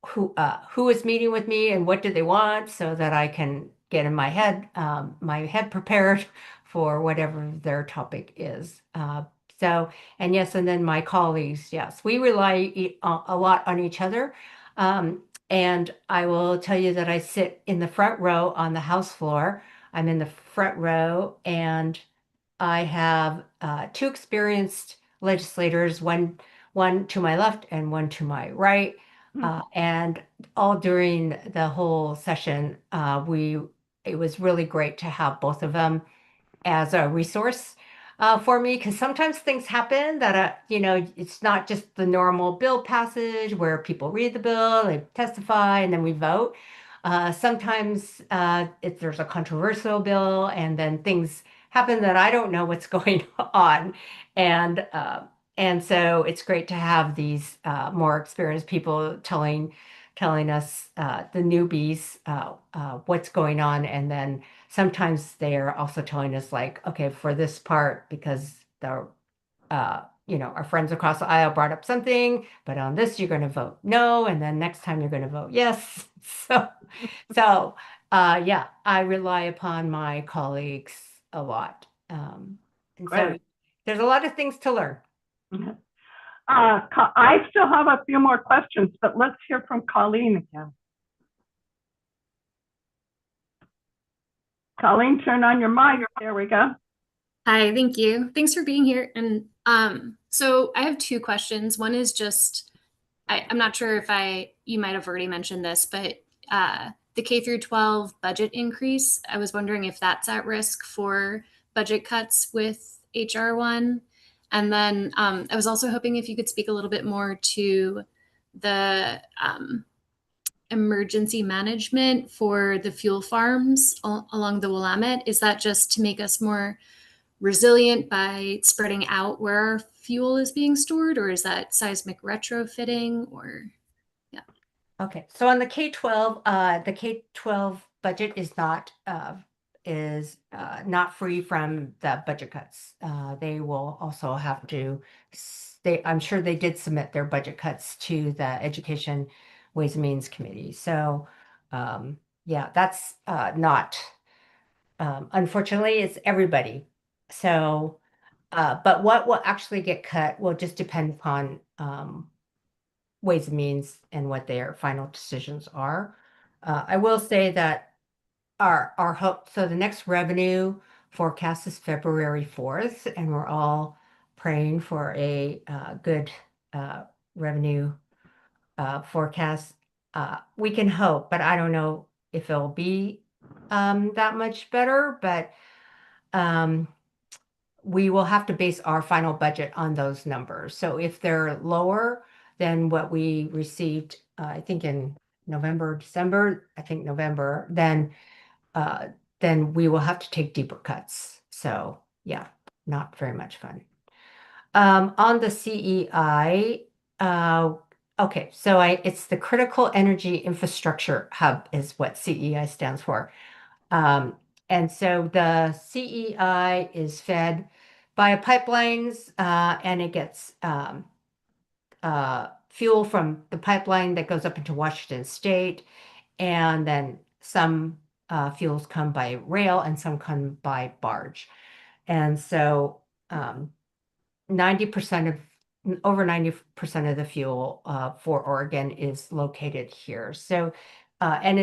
who is meeting with me and what do they want, so that I can get in my head prepared for whatever their topic is. And yes, and then my colleagues, yes, we rely a lot on each other. And I will tell you that I sit in the front row on the House floor. I'm in the front row, and I have two experienced legislators, one to my left and one to my right. And all during the whole session, it was really great to have both of them as a resource for me, because sometimes things happen that it's not just the normal bill passage where people read the bill, they testify, and then we vote. Sometimes if there's a controversial bill, and then things happen that I don't know what's going on, and so it's great to have these more experienced people telling us, the newbies, what's going on. And then sometimes they are also telling us, like, okay, for this part, because our friends across the aisle brought up something, but on this you're going to vote no, and then next time you're going to vote yes. So yeah, I rely upon my colleagues a lot. And so Great. there's a lot of things to learn. I still have a few more questions, but let's hear from Colleen again. Colleen, turn on your mic. There we go. Hi, thank you. Thanks for being here. And so I have two questions. One is just, I'm not sure if you might have already mentioned this, but the K through 12 budget increase, I was wondering if that's at risk for budget cuts with HR1. And then I was also hoping if you could speak a little bit more to the emergency management for the fuel farms along the Willamette. Is that just to make us more resilient by spreading out where our fuel is being stored, or is that seismic retrofitting, or yeah? Okay, so on the K-12, the K-12 budget is not free from the budget cuts. They will also have to I'm sure they did submit their budget cuts to the Education Ways and Means Committee. So yeah, that's not unfortunately, it's everybody. So but what will actually get cut will just depend upon Ways and Means and what their final decisions are. I will say that our hope, so the next revenue forecast is February 4th, and we're all praying for a good revenue forecast. We can hope, but I don't know if it'll be that much better, but we will have to base our final budget on those numbers. So if they're lower than what we received, I think in November, December, I think November, then we will have to take deeper cuts. So yeah, not very much fun. On the CEI, okay, so it's the Critical Energy Infrastructure Hub is what CEI stands for. And so the CEI is fed via pipelines, and it gets fuel from the pipeline that goes up into Washington State, and then some fuels come by rail and some come by barge. And so 90% of over 90% of the fuel for Oregon is located here. So and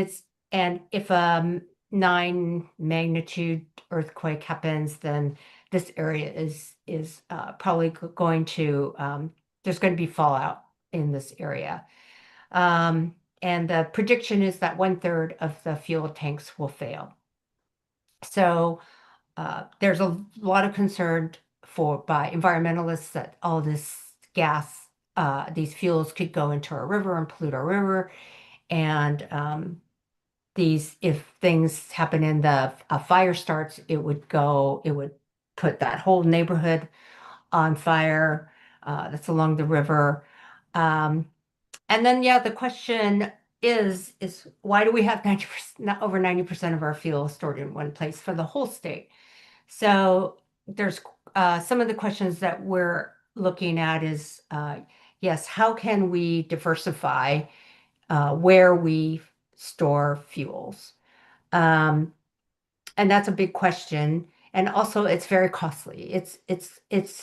if a 9 magnitude earthquake happens, then this area is probably going to there's going to be fallout in this area. And the prediction is that 1/3 of the fuel tanks will fail. So there's a lot of concern by environmentalists that all this gas, these fuels could go into our river and pollute our river. And if things happen in a fire starts, it would put that whole neighborhood on fire that's along the river. And then, yeah, the question is why do we have 90%, over 90% of our fuel stored in one place for the whole state? So there's some of the questions that we're looking at is, yes, how can we diversify where we store fuels? And that's a big question. And also it's very costly. It's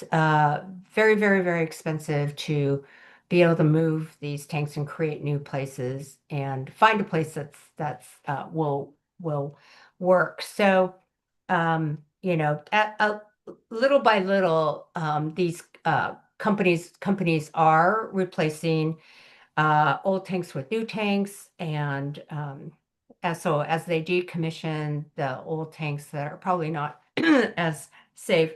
very, very, very expensive to be able to move these tanks and create new places and find a place that's will work. So at little by little, these companies are replacing old tanks with new tanks, and as they decommission the old tanks that are probably not as safe,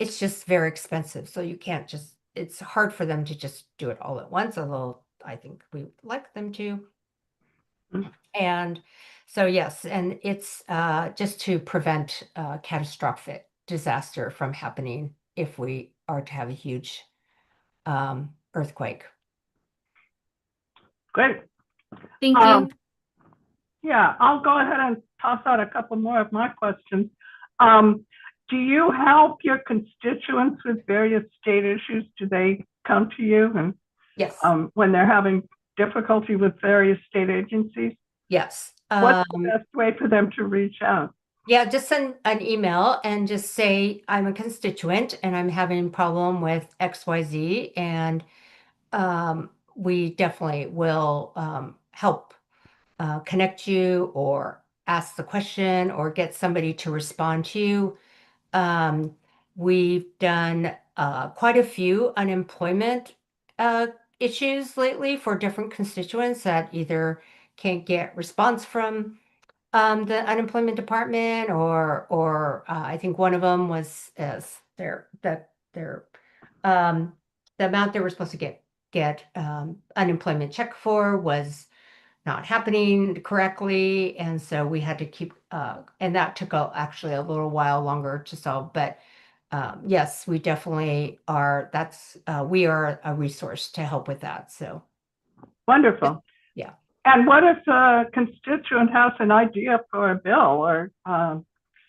it's just very expensive. So you can't it's hard for them to just do it all at once, although I think we would like them to. And so, yes, and it's just to prevent catastrophic disaster from happening if we are to have a huge earthquake. Great. Thank you. Yeah, I'll go ahead and toss out a couple more of my questions. Do you help your constituents with various state issues? Do they come to you and Yes. When they're having difficulty with various state agencies? Yes. What's the best way for them to reach out? Yeah, just send an email and just say, I'm a constituent and I'm having a problem with XYZ. And we definitely will help connect you or ask the question or get somebody to respond to you. We've done quite a few unemployment issues lately for different constituents that either can't get response from the unemployment department, or I think one of them was their the amount they were supposed to get unemployment check for was not happening correctly, and so we had to keep and that took actually a little while longer to solve. But yes, we definitely are. We are a resource to help with that. So Wonderful. yeah. And what if a constituent has an idea for a bill or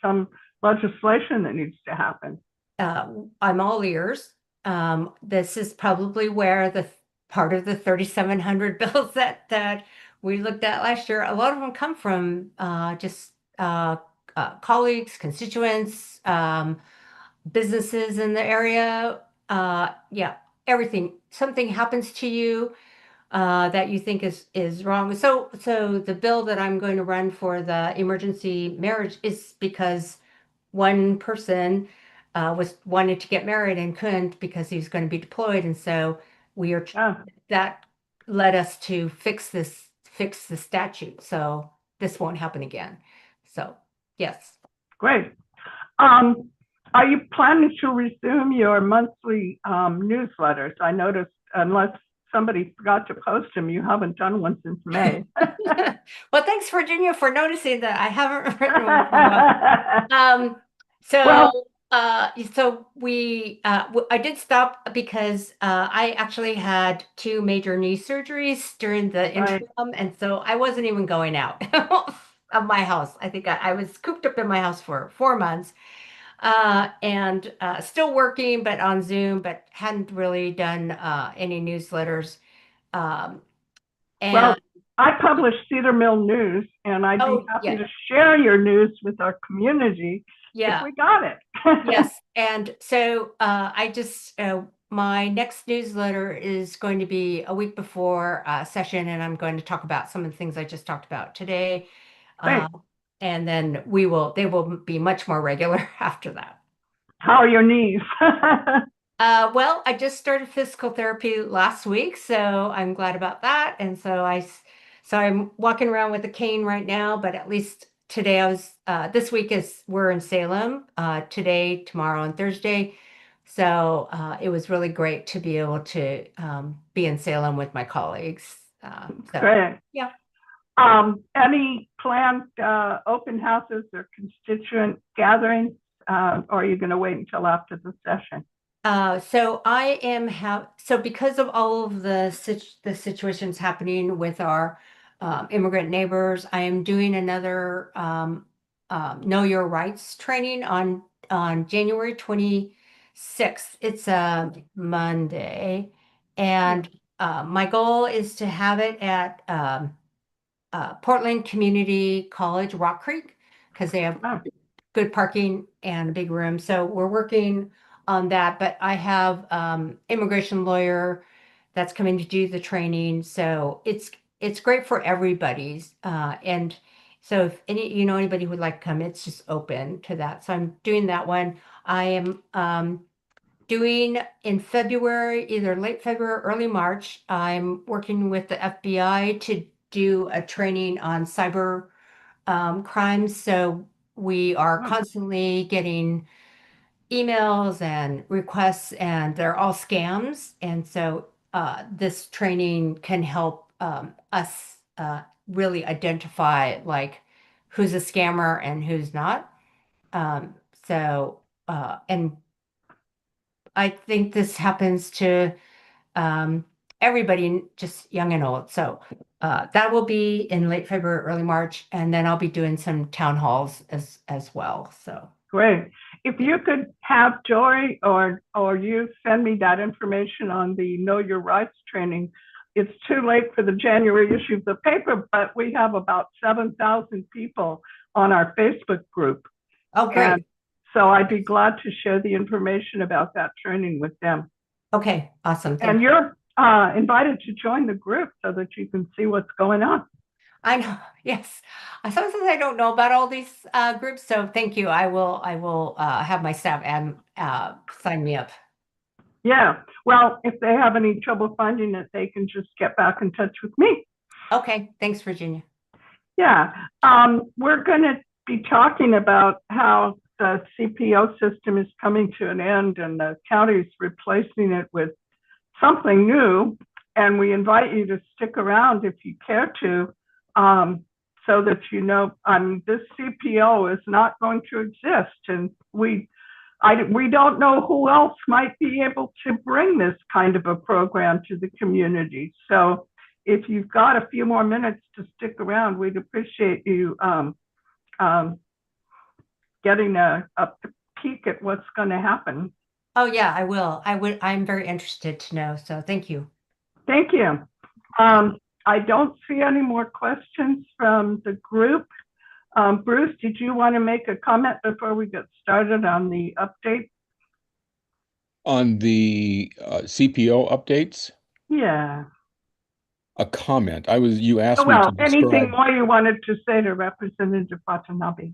some legislation that needs to happen? I'm all ears. This is probably where the part of the 3,700 bills that we looked at last year, a lot of them come from just colleagues, constituents, businesses in the area. Yeah, everything. Something happens to you that you think is wrong. So the bill that I'm going to run for the emergency marriage is because one person was wanted to get married and couldn't because he was going to be deployed, and so we are that led us to fix the statute, so this won't happen again. So yes. Great. Are you planning to resume your monthly newsletters? I noticed, unless somebody forgot to post them, you haven't done one since May. Well, thanks, Virginia, for noticing that I haven't written one for a while. I did stop because I actually had 2 major knee surgeries during the interim, and so I wasn't even going out of my house. I think I was cooped up in my house for 4 months. And still working, but on Zoom, but hadn't really done any newsletters. Well, I publish Cedar Mill News, and I'd be happy to share your news with our community if we got it. Yes, and so I just my next newsletter is going to be a week before session, and I'm going to talk about some of the things I just talked about today. And then they will be much more regular after that. How are your knees? Well, I just started physical therapy last week, so I'm glad about that. And so I'm walking around with a cane right now, but at least today this week we're in Salem, today, tomorrow, and Thursday. So it was really great to be able to be in Salem with my colleagues. Great. Yeah. Any planned open houses or constituent gatherings, or are you going to wait until after the session? So because of all of the situations happening with our immigrant neighbors, I am doing another Know Your Rights training on January 26th. It's a Monday, and my goal is to have it at Portland Community College, Rock Creek, because they have good parking and a big room. So we're working on that, but I have immigration lawyer that's coming to do the training. So it's great for everybody's. And so if anybody who would like to come, it's just open to that. So I'm doing that one. I am doing in February, either late February or early March. I'm working with the FBI to do a training on cyber crimes. So we are constantly getting emails and requests, and they're all scams. And so this training can help us really identify like who's a scammer and who's not. And I think this happens to everybody, just young and old. So that will be in late February, early March, and then I'll be doing some town halls as well. So great. If you could have Joy or you send me that information on the Know Your Rights training. It's too late for the January issue of the paper, but we have about 7,000 people on our Facebook group Oh, great. And so I'd be glad to share the information about that training with them. Okay, awesome. Thank And you. you're invited to join the group so that you can see what's going on. I know. Yes. Sometimes I don't know about all these groups, so thank you. I will have my staff and sign me up. Yeah. Well, if they have any trouble finding it, they can just get back in touch with me. Okay. Thanks, Virginia. Yeah. We're going to be talking about how the CPO system is coming to an end and the county's replacing it with something new. And we invite you to stick around if you care to, so that you know, this CPO is not going to exist. And we don't know who else might be able to bring this kind of a program to the community. So if you've got a few more minutes to stick around, we'd appreciate you getting a peek at what's going to happen. Oh yeah, I will. I'm very interested to know. So thank you. Thank you. I don't see any more questions from the group. Bruce, did you want to make a comment before we get started on the update? On the CPO updates, Yeah. a comment. You asked Oh, me to well, anything describe. more you wanted to say to Representative Watanabe?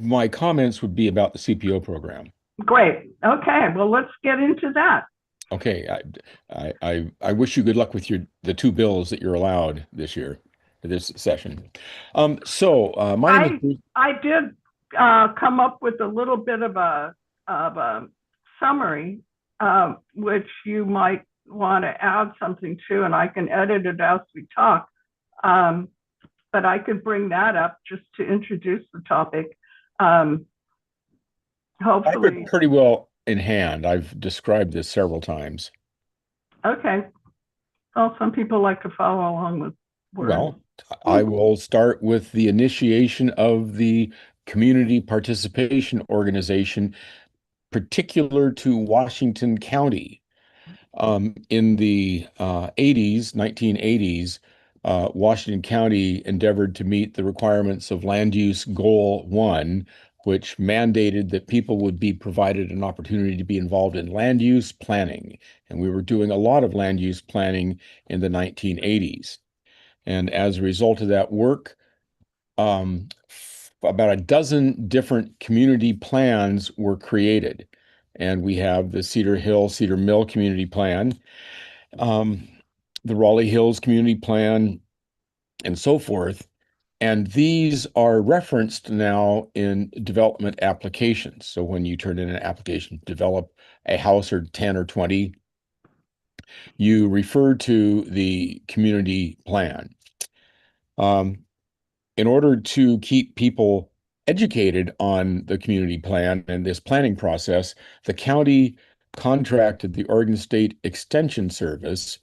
My comments would be about the CPO program. Great. Okay. Well, let's get into that. Okay, I wish you good luck with the two bills that you're allowed this year, this session. My name is Bruce. I did come up with a little bit of a summary, which you might want to add something to, and I can edit it as we talk. But I could bring that up just to introduce the topic. I have Hopefully. it pretty well in hand. I've described this several times. Okay. Well, some people like to follow along with words. Well, I will start with the initiation of the community participation organization particular to Washington County. In the 1980s, Washington County endeavored to meet the requirements of Land Use Goal 1, which mandated that people would be provided an opportunity to be involved in land use planning. And we were doing a lot of land use planning in the 1980s. And as a result of that work, about a dozen different community plans were created. And we have the Cedar Mill Community Plan, the Raleigh Hills Community Plan, and so forth. And these are referenced now in development applications. So when you turn in an application to develop a house or 10 or 20, you refer to the community plan. In order to keep people educated on the community plan and this planning process, the county contracted the Oregon State Extension Service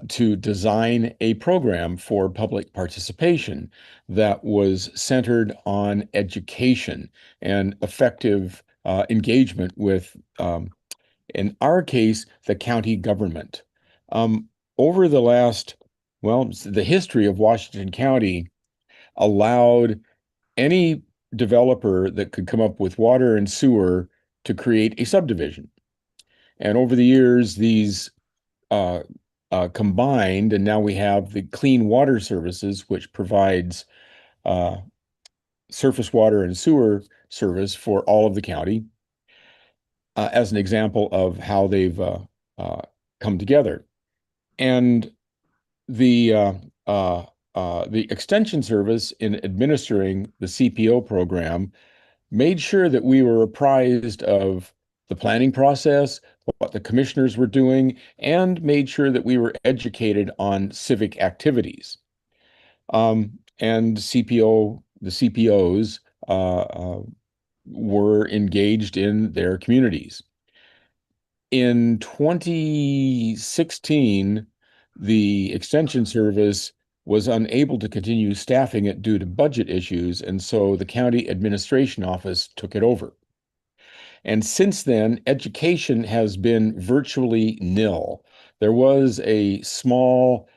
to design a program for public participation that was centered on education and effective engagement with, in our case, the county government. Over the history of Washington County allowed any developer that could come up with water and sewer to create a subdivision. And over the years, these combined, and now we have the Clean Water Services, which provides surface water and sewer service for all of the county, as an example of how they've come together. And the Extension Service, in administering the CPO program, made sure that we were apprised of the planning process, what the commissioners were doing, and made sure that we were educated on civic activities. And the CPOs were engaged in their communities. In 2016, the Extension Service was unable to continue staffing it due to budget issues, and so the county administration office took it over. And since then, education has been virtually nil. There was a small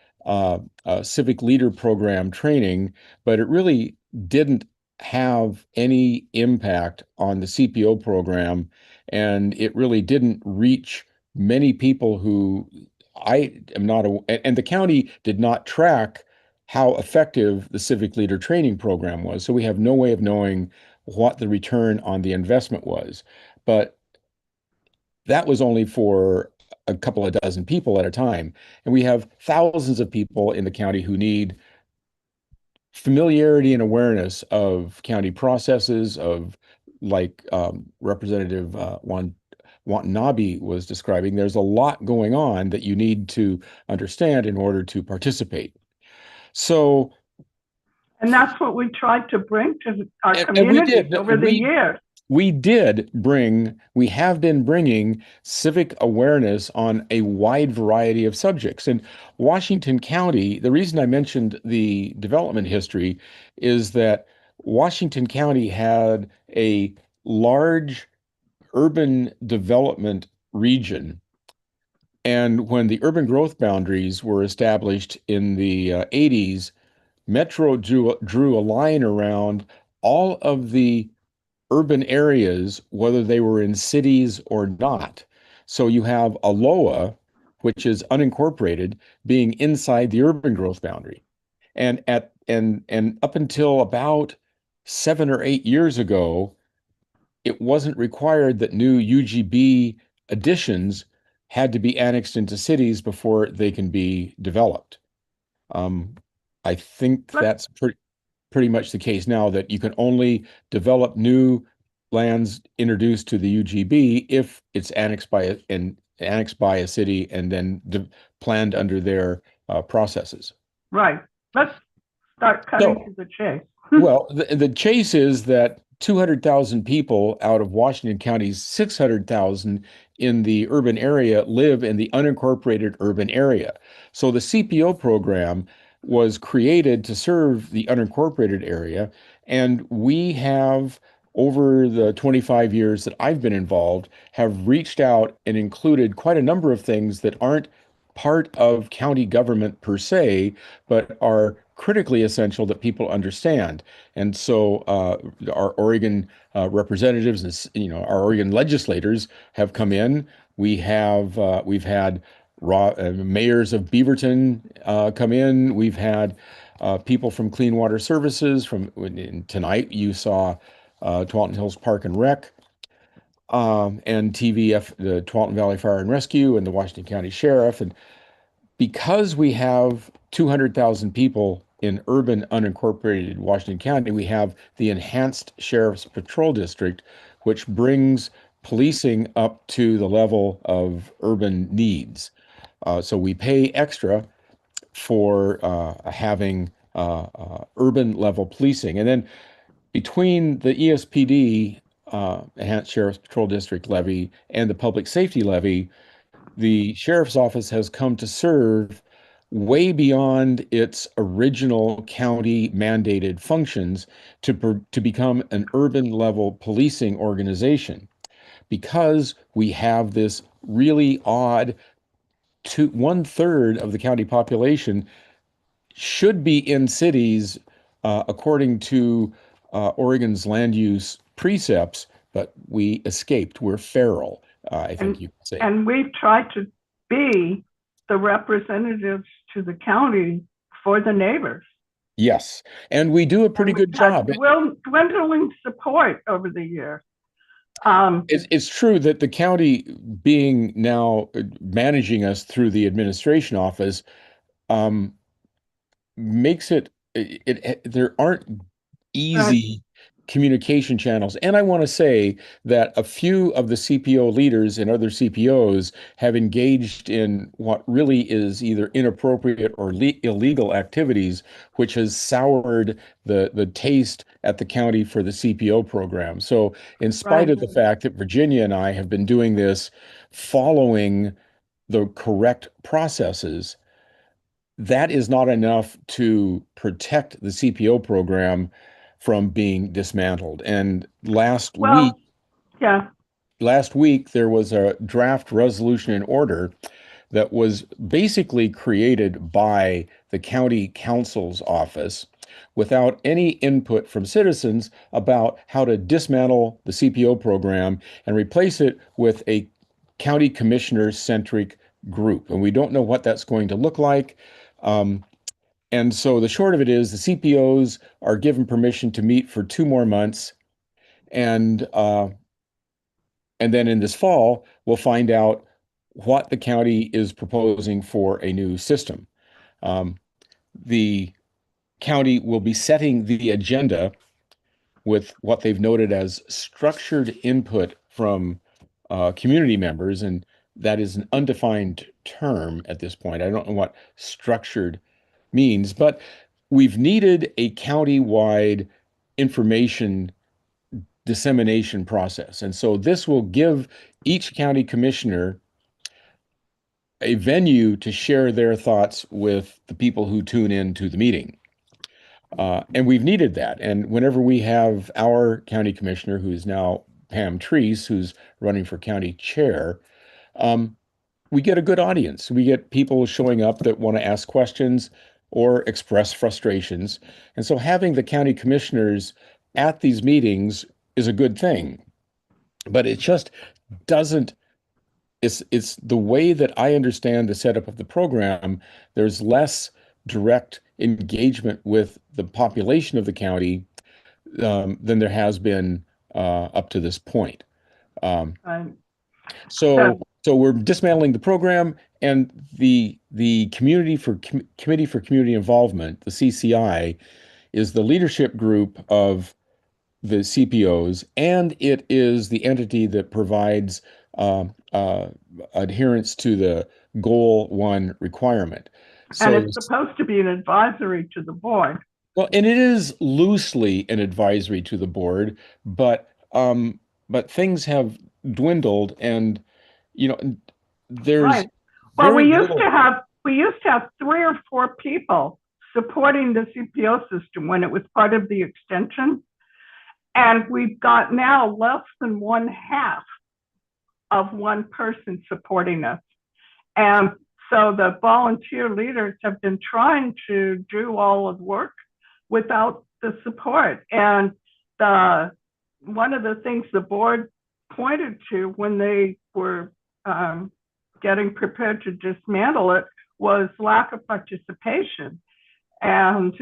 civic leader program training, but it really didn't have any impact on the CPO program, and it really didn't reach many people who I am not, and the county did not track how effective the civic leader training program was. So we have no way of knowing what the return on the investment was. But that was only for a couple of dozen people at a time. And we have thousands of people in the county who need familiarity and awareness of county processes, of like Representative Watanabe was describing. There's a lot going on that you need to understand in order to participate. So, And that's what we tried to bring to our and communities over the years. We have been bringing civic awareness on a wide variety of subjects. And Washington County, the reason I mentioned the development history is that Washington County had a large urban development region. And when the urban growth boundaries were established in the 80s, Metro drew a line around all of the urban areas, whether they were in cities or not. So you have Aloha, which is unincorporated, being inside the urban growth boundary. And up until about 7 or 8 years ago, it wasn't required that new UGB additions had to be annexed into cities before they can be developed. I think that's pretty much the case now, that you can only develop new lands introduced to the UGB if it's annexed by a city and then planned under their processes. Right. Let's start cutting to the chase. Well, the chase is that 200,000 people out of Washington County's 600,000 in the urban area live in the unincorporated urban area. So the CPO program was created to serve the unincorporated area. And we have, over the 25 years that I've been involved, have reached out and included quite a number of things that aren't part of county government per se, but are critically essential that people understand. And so our Oregon representatives and our Oregon legislators have come in. We've had mayors of Beaverton come in. We've had people from Clean Water Services. Tonight you saw Tualatin Hills Park and Rec, and TVF, the Tualatin Valley Fire and Rescue, and the Washington County Sheriff. And because we have 200,000 people in urban unincorporated Washington County, we have the Enhanced Sheriff's Patrol District, which brings policing up to the level of urban needs. So we pay extra for having urban level policing. And then between the ESPD, Enhanced Sheriff's Patrol District levy, and the public safety levy, the sheriff's office has come to serve way beyond its original county mandated functions to become an urban level policing organization, because we have this really odd 1/3 of the county population should be in cities according to Oregon's land use precepts, but we escaped. We're feral, I think you could say. And we've tried to be the representatives to the county for the neighbors. Yes, and we do a pretty good job. Dwindling support over the years. It's true that the county, being now managing us through the administration office, makes there aren't easy communication channels. And I want to say that a few of the CPO leaders and other CPOs have engaged in what really is either inappropriate or illegal activities, which has soured the taste at the county for the CPO program. So in spite of the fact that Virginia and I have been doing this following the correct processes, that is not enough to protect the CPO program from being dismantled. And last week there was a draft resolution and order that was basically created by the county council's office without any input from citizens about how to dismantle the CPO program and replace it with a county commissioner-centric group. And we don't know what that's going to look like. And so the short of it is the CPOs are given permission to meet for 2 more months. And then in this fall, we'll find out what the county is proposing for a new system. The county will be setting the agenda with what they've noted as structured input from community members, and that is an undefined term at this point. I don't know what structured means, but we've needed a county-wide information dissemination process. And so this will give each county commissioner a venue to share their thoughts with the people who tune in to the meeting. And we've needed that. And whenever we have our county commissioner, who is now Pam Treese, who's running for county chair, we get a good audience. We get people showing up that want to ask questions or express frustrations. And so having the county commissioners at these meetings is a good thing. But it just doesn't, it's the way that I understand the setup of the program, there's less direct engagement with the population of the county than there has been up to this point. So we're dismantling the program, and the Committee for Community Involvement, the CCI, is the leadership group of the CPOs, and it is the entity that provides adherence to the Goal 1 requirement. And it's supposed to be an advisory to the board. Well, and it is loosely an advisory to the board, but things have dwindled, and there's right. Well, we used to have 3 or 4 people supporting the CPO system when it was part of the extension, and we've got now less than 1/2 of one person supporting us. And so the volunteer leaders have been trying to do all of the work without the support. And one of the things the board pointed to when they were getting prepared to dismantle it was lack of participation. And,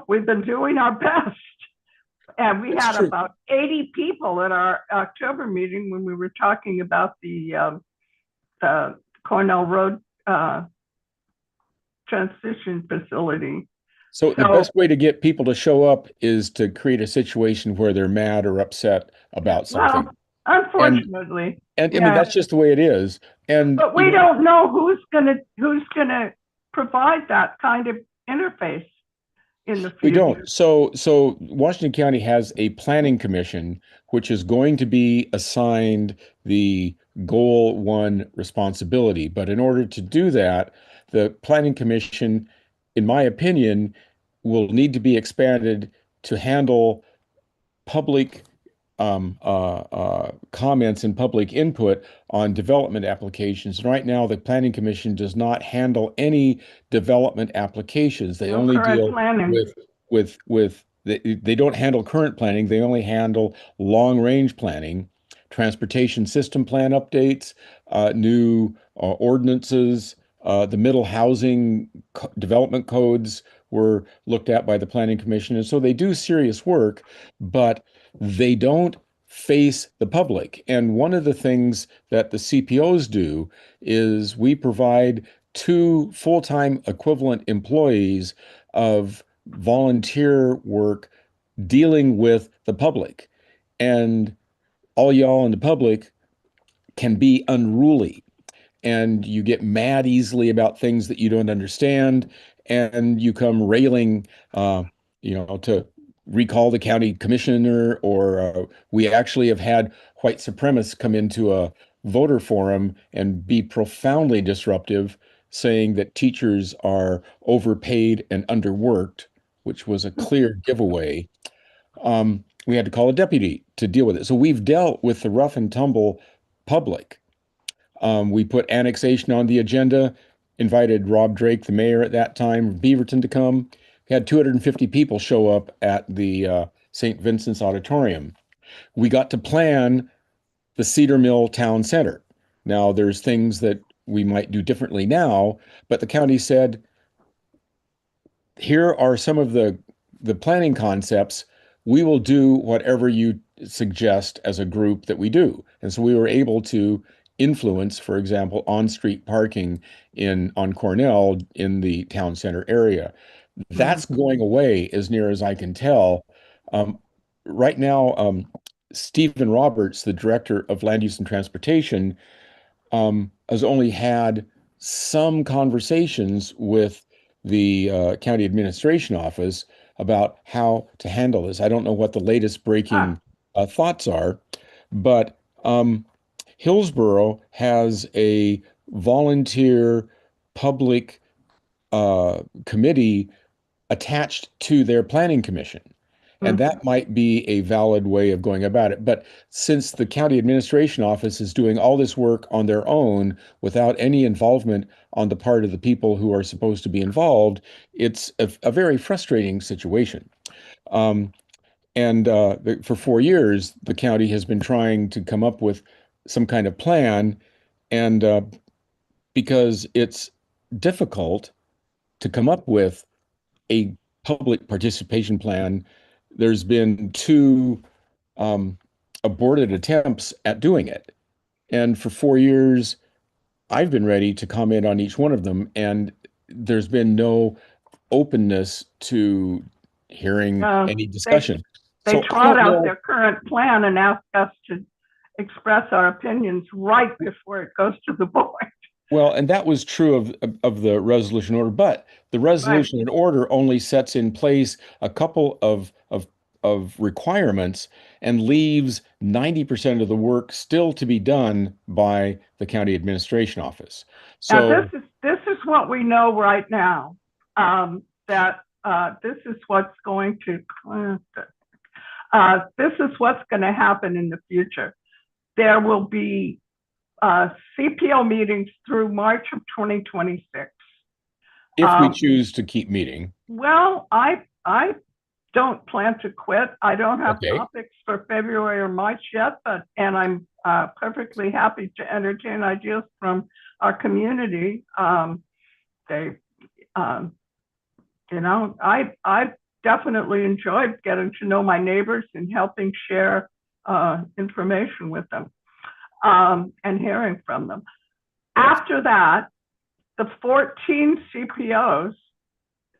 we've been doing our best. And we had about 80 people at our October meeting when we were talking about the Cornell Road transition facility. So the best way to get people to show up is to create a situation where they're mad or upset about something. Well, unfortunately. And I mean, that's just the way it is. But we don't know who's gonna provide that kind of interface in the future. We don't. So Washington County has a planning commission, which is going to be assigned the Goal 1 responsibility. But in order to do that, the planning commission, in my opinion, will need to be expanded to handle public comments and public input on development applications. And right now, the Planning Commission does not handle any development applications. They only deal with they don't handle current planning. They only handle long-range planning, transportation system plan updates, new ordinances. The middle housing development codes were looked at by the Planning Commission. And so they do serious work, but they don't face the public. And one of the things that the CPOs do is we provide 2 full-time equivalent employees of volunteer work dealing with the public. And all y'all in the public can be unruly, and you get mad easily about things that you don't understand, and you come railing, to recall the county commissioner, or we actually have had white supremacists come into a voter forum and be profoundly disruptive, saying that teachers are overpaid and underworked, which was a clear giveaway. We had to call a deputy to deal with it. So we've dealt with the rough and tumble public. We put annexation on the agenda, invited Rob Drake, the mayor at that time, of Beaverton, to come. had 250 people show up at the St. Vincent's Auditorium. We got to plan the Cedar Mill Town Center. Now, there's things that we might do differently now, but the county said, here are some of the planning concepts. We will do whatever you suggest as a group that we do. And so we were able to influence, for example, on-street parking on Cornell in the town center area. That's going away as near as I can tell. Right now, Stephen Roberts, the director of land use and transportation, has only had some conversations with the county administration office about how to handle this. I don't know what the latest breaking thoughts are, but Hillsborough has a volunteer public committee attached to their planning commission. And that might be a valid way of going about it. But since the county administration office is doing all this work on their own without any involvement on the part of the people who are supposed to be involved, it's a very frustrating situation. For 4 years, the county has been trying to come up with some kind of plan. And because it's difficult to come up with a public participation plan, there's been two aborted attempts at doing it. And for 4 years, I've been ready to comment on each one of them, and there's been no openness to hearing any discussion. They trot out their current plan and ask us to express our opinions right before it goes to the board. Well, and that was true of the resolution order, but the resolution and order only sets in place a couple of requirements and leaves 90% of the work still to be done by the county administration office. So now, this is what we know right now. That this is what's going to happen in the future. There will be CPO meetings through March of 2026. If we choose to keep meeting. Well, I don't plan to quit. I don't have topics for February or March yet, and I'm perfectly happy to entertain ideas from our community. I definitely enjoyed getting to know my neighbors and helping share information with them. And hearing from them. After that, the 14 CPOs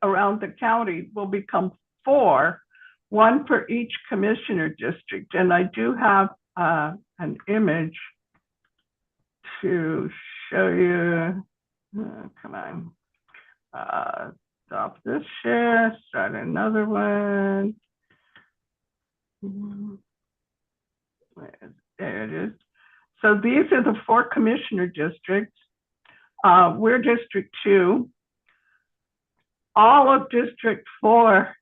around the county will become 4, one for each commissioner district. And I do have an image to show you. Come on. Stop this share, start another one. There it is. So these are the 4 commissioner districts. We're District 2. All of District 4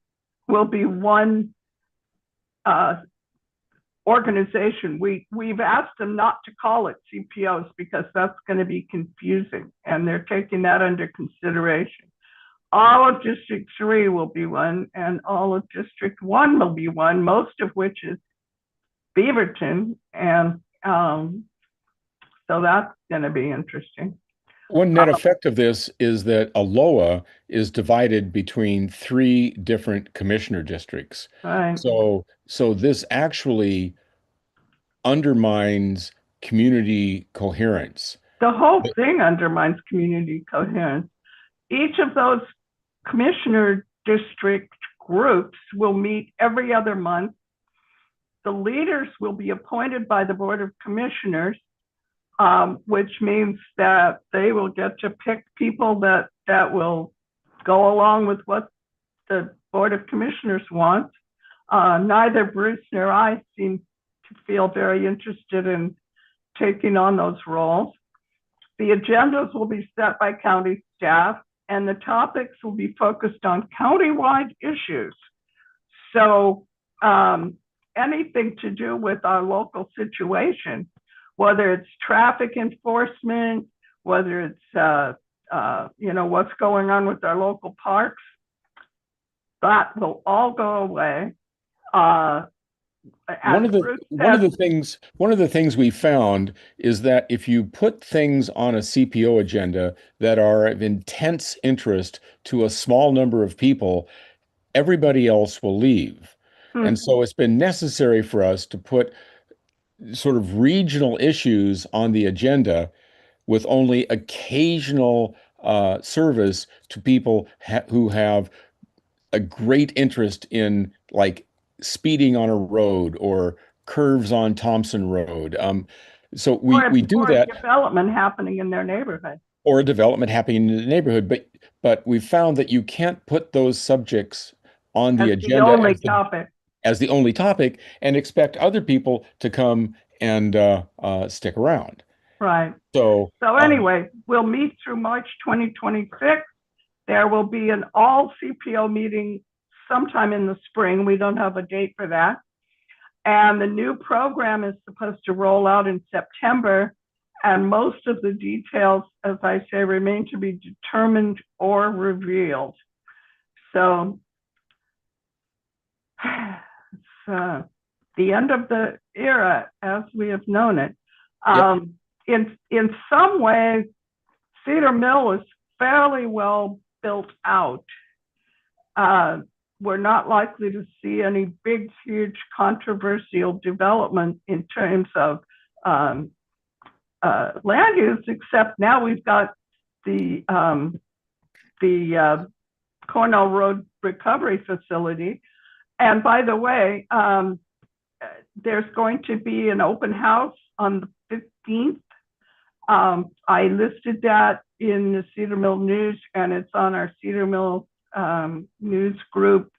will be one organization. We've asked them not to call it CPOs because that's going to be confusing, and they're taking that under consideration. All of District 3 will be one, and all of District 1 will be one, most of which is Beaverton, and so that's going to be interesting. One net effect of this is that Aloha is divided between 3 different commissioner districts. Right. So this actually undermines community coherence. The whole thing undermines community coherence. Each of those commissioner district groups will meet every other month. The leaders will be appointed by the Board of Commissioners, which means that they will get to pick people that will go along with what the Board of Commissioners wants. Neither Bruce nor I seem to feel very interested in taking on those roles. The agendas will be set by county staff, and the topics will be focused on countywide issues. So anything to do with our local situation, whether it's traffic enforcement, whether it's what's going on with our local parks, that will all go away. One of the things we found is that if you put things on a CPO agenda that are of intense interest to a small number of people, everybody else will leave. And so it's been necessary for us to put sort of regional issues on the agenda with only occasional service to people who have a great interest in like speeding on a road or curves on Thompson Road. So we do that, development happening in their neighborhood, or a development happening in the neighborhood. But we found that you can't put those subjects on the agenda as the only topic and expect other people to come and stick around. Right. So anyway, we'll meet through March 2026. There will be an all CPO meeting sometime in the spring. We don't have a date for that. And the new program is supposed to roll out in September. And most of the details, as I say, remain to be determined or revealed. So it's the end of the era as we have known it. In some ways, Cedar Mill is fairly well built out. We're not likely to see any big, huge controversial development in terms of land use, except now we've got the Cornell Road Recovery Facility. And by the way, there's going to be an open house on the 15th. I listed that in the Cedar Mill News, and it's on our Cedar Mill news group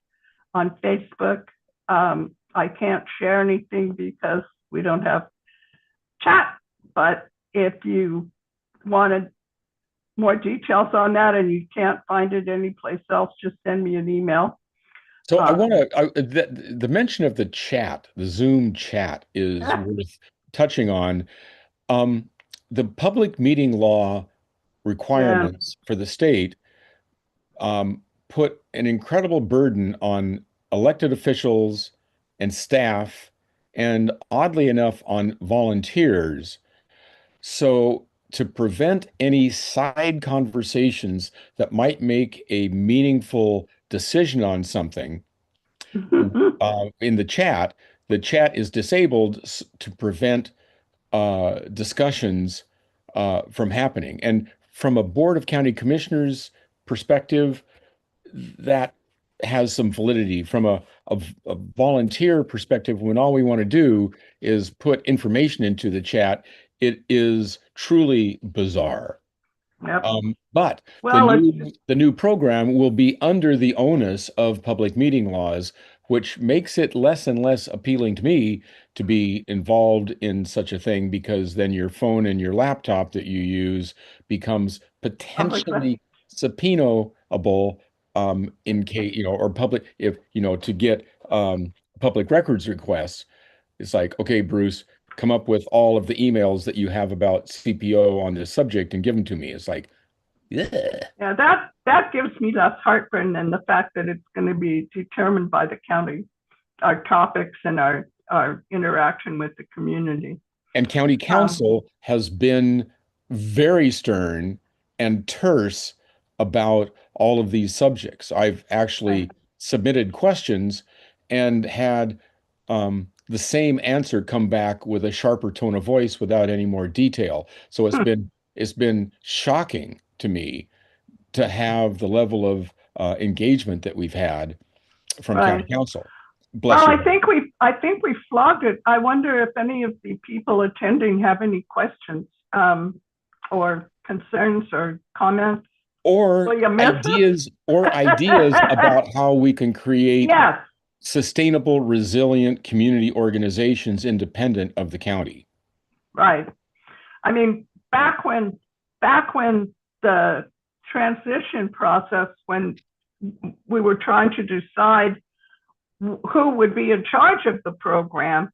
on Facebook. I can't share anything because we don't have chat, but if you wanted more details on that and you can't find it anyplace else, just send me an email. So I want to, the mention of the chat, the Zoom chat is worth touching on. The public meeting law requirements for the state put an incredible burden on elected officials and staff, and oddly enough, on volunteers. So to prevent any side conversations that might make a meaningful decision on something in the chat is disabled to prevent discussions from happening. And from a Board of County Commissioners perspective, that has some validity. From a volunteer perspective, when all we want to do is put information into the chat, it is truly bizarre. Yep. But the new program will be under the onus of public meeting laws, which makes it less and less appealing to me to be involved in such a thing, because then your phone and your laptop that you use becomes potentially subpoenaable in case, or public, if, to get public records requests. It's like, okay, Bruce, come up with all of the emails that you have about CPO on this subject and give them to me. It's like, yeah, that gives me less heartburn than the fact that it's going to be determined by the county, our topics and our interaction with the community. And county council has been very stern and terse about all of these subjects. I've actually submitted questions and had the same answer come back with a sharper tone of voice without any more detail. So it's been shocking to me to have the level of engagement that we've had from county council. I think we flogged it. I wonder if any of the people attending have any questions or concerns or comments or ideas about how we can create sustainable, resilient community organizations independent of the county. Right. I mean, back when the transition process, when we were trying to decide who would be in charge of the program,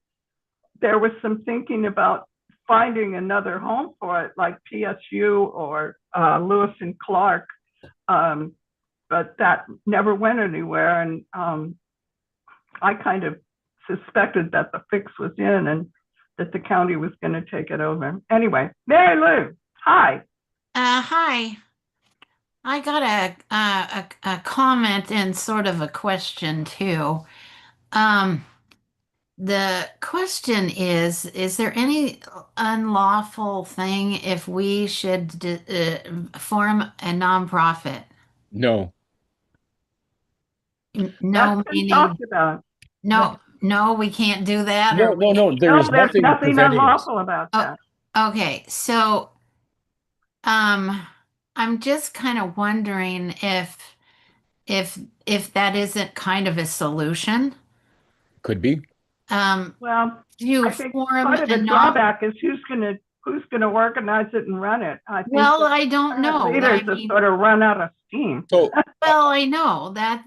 there was some thinking about finding another home for it, like PSU or Lewis and Clark. But but that never went anywhere. And I kind of suspected that the fix was in and that the county was going to take it over. Anyway, Mary Lou, hi. Hi. I got a comment and sort of a question too. Um, the question is there any unlawful thing if we should form a nonprofit? No, No, That's been meaning talked about. no, we can't do that, or no, we. there No, is there's nothing nothing preventing us. unlawful about Oh, that. okay, so I'm just kind of wondering if that isn't kind of a solution. Could be. Well, You I think form part of a the non. drawback is who's gonna organize it and run it. I think Well, the I don't current know. leaders I have mean, sort of run out of steam. So well, I know that's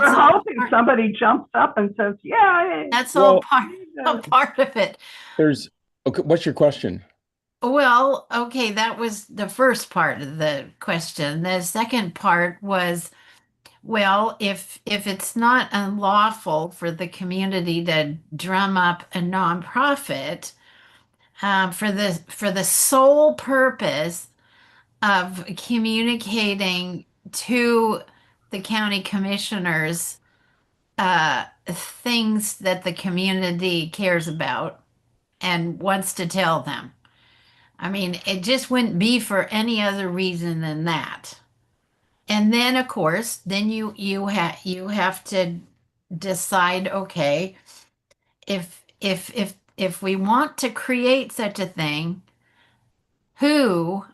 We're all hoping part, somebody jumps up and says, "Yeah, that's all well, part a part of it. there's okay. What's your question? Well, okay, that was the first part of the question. The second part was, well, if it's not unlawful for the community to drum up a nonprofit for the sole purpose of communicating to the county commissioners things that the community cares about and wants to tell them. I mean, it just wouldn't be for any other reason than that. And then, of course, then you have to decide, okay, if we want to create such a thing, who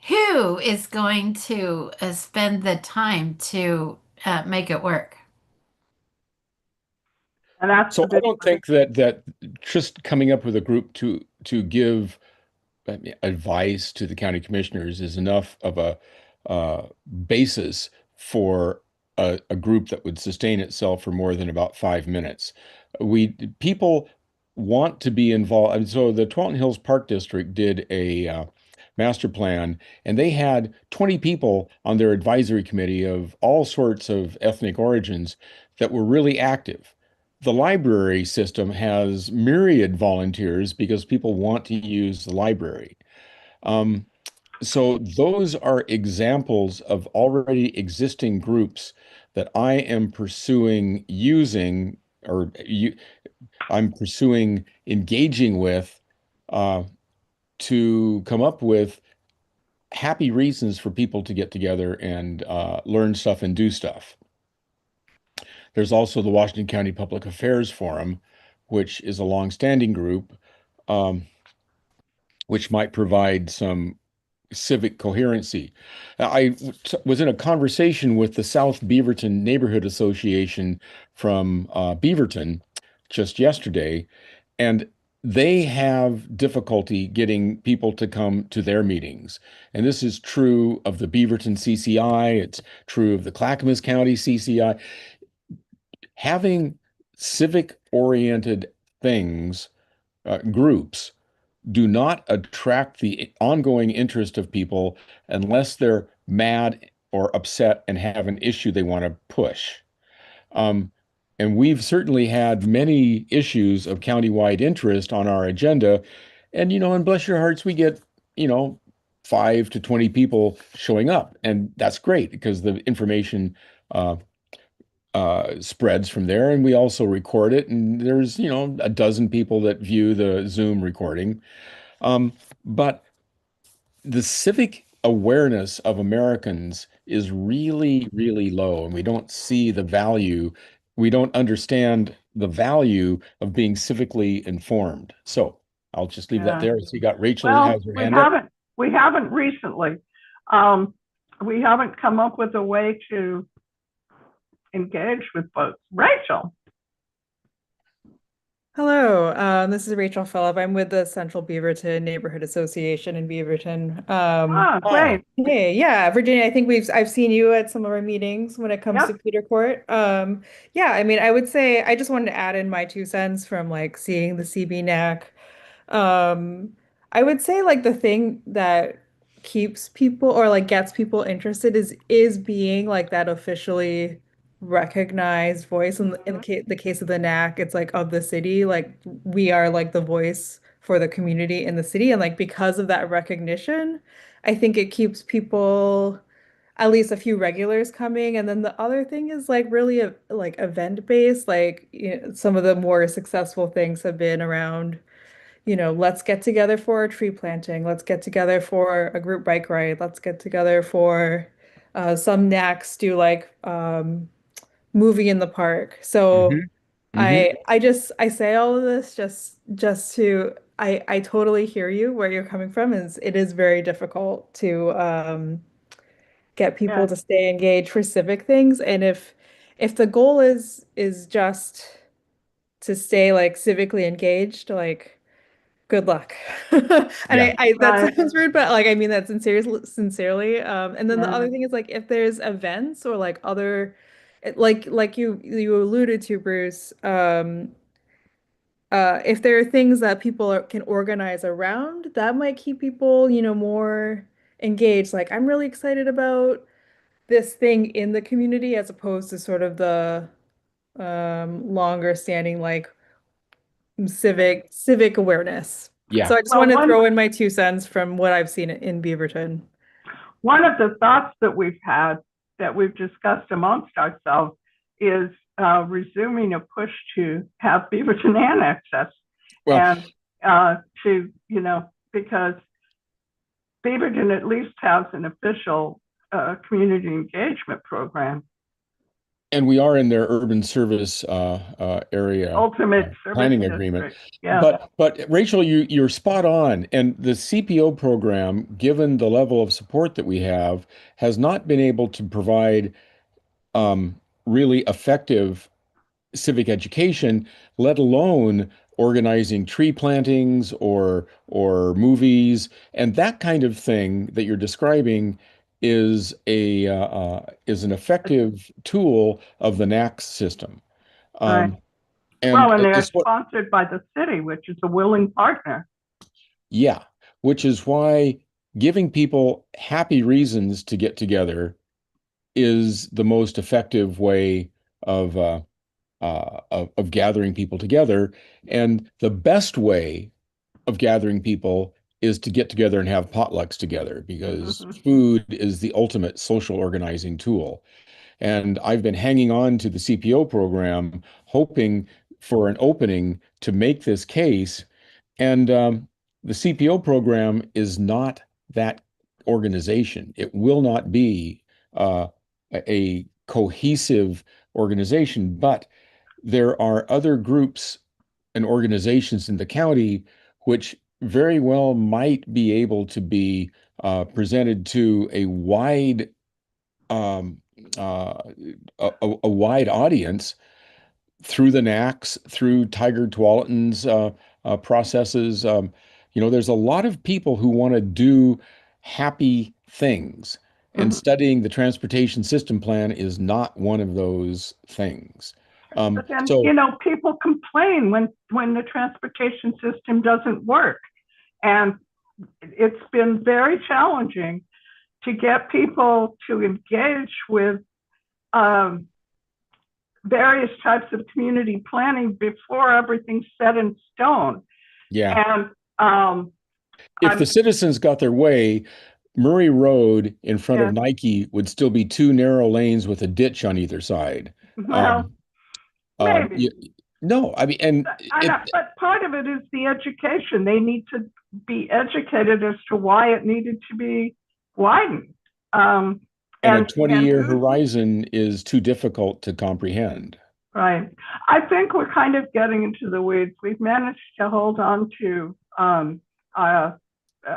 who is going to spend the time to make it work? and that's So the I big don't think that just coming up with a group to give advice to the county commissioners is enough of a basis for a group that would sustain itself for more than about 5 minutes. People want to be involved. And so the Twelton Hills Park District did a master plan, and they had 20 people on their advisory committee of all sorts of ethnic origins that were really active. The library system has myriad volunteers because people want to use the library. Um, so those are examples of already existing groups that I am pursuing using or I'm pursuing engaging with uh, to come up with happy reasons for people to get together and learn stuff and do stuff. There's also the Washington County Public Affairs Forum, which is a longstanding group, um, which might provide some civic coherency. Was in a conversation with the South Beaverton Neighborhood Association from Beaverton just yesterday, and they have difficulty getting people to come to their meetings. And this is true of the Beaverton CCI, it's true of the Clackamas County CCI. Having civic-oriented things, groups, do not attract the ongoing interest of people unless they're mad or upset and have an issue they want to push. Um, and we've certainly had many issues of countywide interest on our agenda. And, and bless your hearts, we get, 5 to 20 people showing up. And that's great because the information spreads from there. And we also record it. And there's, a dozen people that view the Zoom recording. But the civic awareness of Americans is really, really low, and we don't see the value. We don't understand the value of being civically informed. So I'll just leave that there. So you got Rachel that well, has her hand up. we haven't recently. We haven't come up with a way to engage with folks. Rachel. Hello, this is Rachel Phillip. I'm with the Central Beaverton Neighborhood Association in Beaverton. Great. Hey, yeah, Virginia, I think I've seen you at some of our meetings when it comes to Peter Court. Yeah, I mean, I would say I just wanted to add in my 2 cents from like seeing the CB NAC. I would say like the thing that keeps people or like gets people interested is being like that officially recognized voice. In the case of the NAC, it's like of the city, like we are like the voice for the community in the city. And like because of that recognition, I think it keeps people at least a few regulars coming. And then the other thing is like really like event based. Like some of the more successful things have been around, let's get together for a tree planting. Let's get together for a group bike ride. Let's get together for some NACs do like movie in the park. So Hmm. Hmm. I say all of this just to I totally hear you where you're coming from. Is it is very difficult to get people Yeah, to stay engaged for civic things. And if the goal is just to stay like civically engaged, like good luck. And Yeah. I that right. sounds rude, but like I mean that sincerely. And then the Yeah. other thing is like if there's events or like other like you alluded to, Bruce, if there are things that people can organize around, that might keep people, more engaged. Like I'm really excited about this thing in the community as opposed to sort of the longer standing like civic awareness. Yeah. So I just Well, want to throw in my 2 cents from what I've seen in Beaverton. one of the thoughts that we've had, that we've discussed amongst ourselves, is resuming a push to have Beaverton annex us, Well, and to, because Beaverton at least has an official community engagement program. and we are in their urban service area Ultimate service planning agreement. district. Yeah. But Rachel, you're spot on. And the CPO program, given the level of support that we have, has not been able to provide really effective civic education, let alone organizing tree plantings or movies, and that kind of thing that you're describing is an effective tool of the NACS system. Right. And Well, and they're it's what, sponsored by the city, which is a willing partner. yeah, which is why giving people happy reasons to get together is the most effective way of of gathering people together. And the best way of gathering people is to get together and have potlucks together because food is the ultimate social organizing tool. And I've been hanging on to the CPO program, hoping for an opening to make this case. And the CPO program is not that organization. It will not be a cohesive organization, but there are other groups and organizations in the county which very well might be able to be presented to a wide um, uh, a wide audience through the NACs, through Tiger Tualatin's processes. There's a lot of people who want to do happy things, and studying the transportation system plan is not one of those things. But then, So people complain when the transportation system doesn't work. And it's been very challenging to get people to engage with various types of community planning before everything's set in stone. yeah, And if the citizens got their way, Murray Road in front yeah, of Nike would still be two narrow lanes with a ditch on either side. well, maybe. No, I mean, and but part of it is the education. They need to be educated as to why it needed to be widened. and a 20-year who's horizon is too difficult to comprehend. right. I think we're kind of getting into the weeds. We've managed to hold on to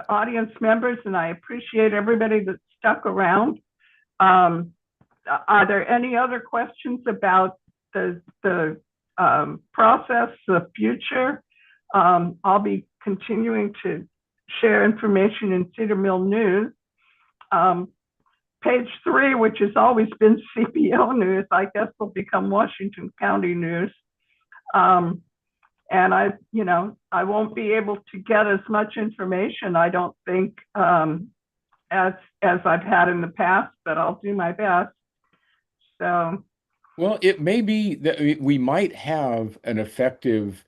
audience members, and I appreciate everybody that stuck around. Are there any other questions about the process, the future? I'll be continuing to share information in Cedar Mill News. Page 3, which has always been CPO news, I guess will become Washington County news. And I won't be able to get as much information, I don't think, as I've had in the past, but I'll do my best. So, Well, it may be that we might have an effective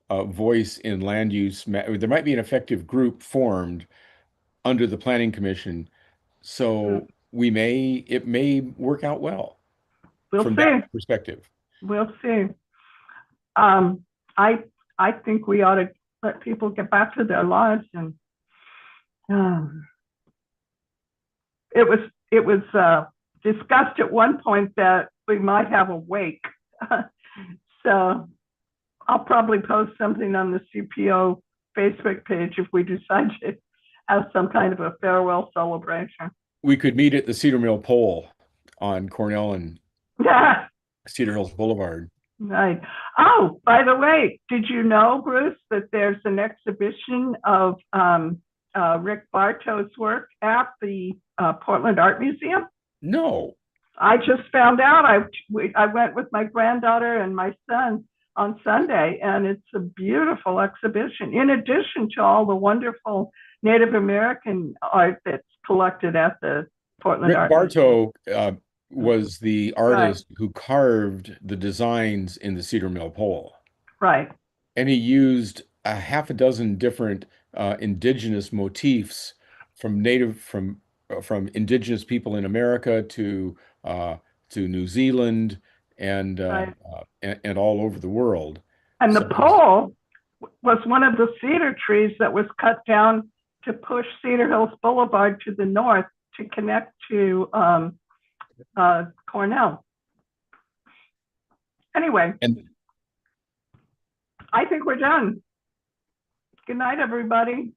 voice in land use. There might be an effective group formed under the Planning Commission. So it may work out well we'll from see. that perspective. We'll see. I think we ought to let people get back to their lives, and it was discussed at one point that we might have a wake. So I'll probably post something on the CPO Facebook page if we decide to have some kind of a farewell celebration. We could meet at the Cedar Mill Pole on Cornell and Cedar Hills Boulevard. Right. Oh, by the way, did you know, Bruce, that there's an exhibition of Rick Bartow's work at the Portland Art Museum? No. I just found out. I went with my granddaughter and my son on Sunday, and it's a beautiful exhibition, in addition to all the wonderful Native American art that's collected at the Portland Rick Art Bartow Museum. Was the artist who carved the designs in the Cedar Mill Pole. Right. And he used a half a dozen different indigenous motifs from indigenous people in America to New Zealand and all over the world. And the pole was one of the cedar trees that was cut down to push Cedar Hills Boulevard to the north to connect to Cornell. Anyway, I think we're done. Good night, everybody.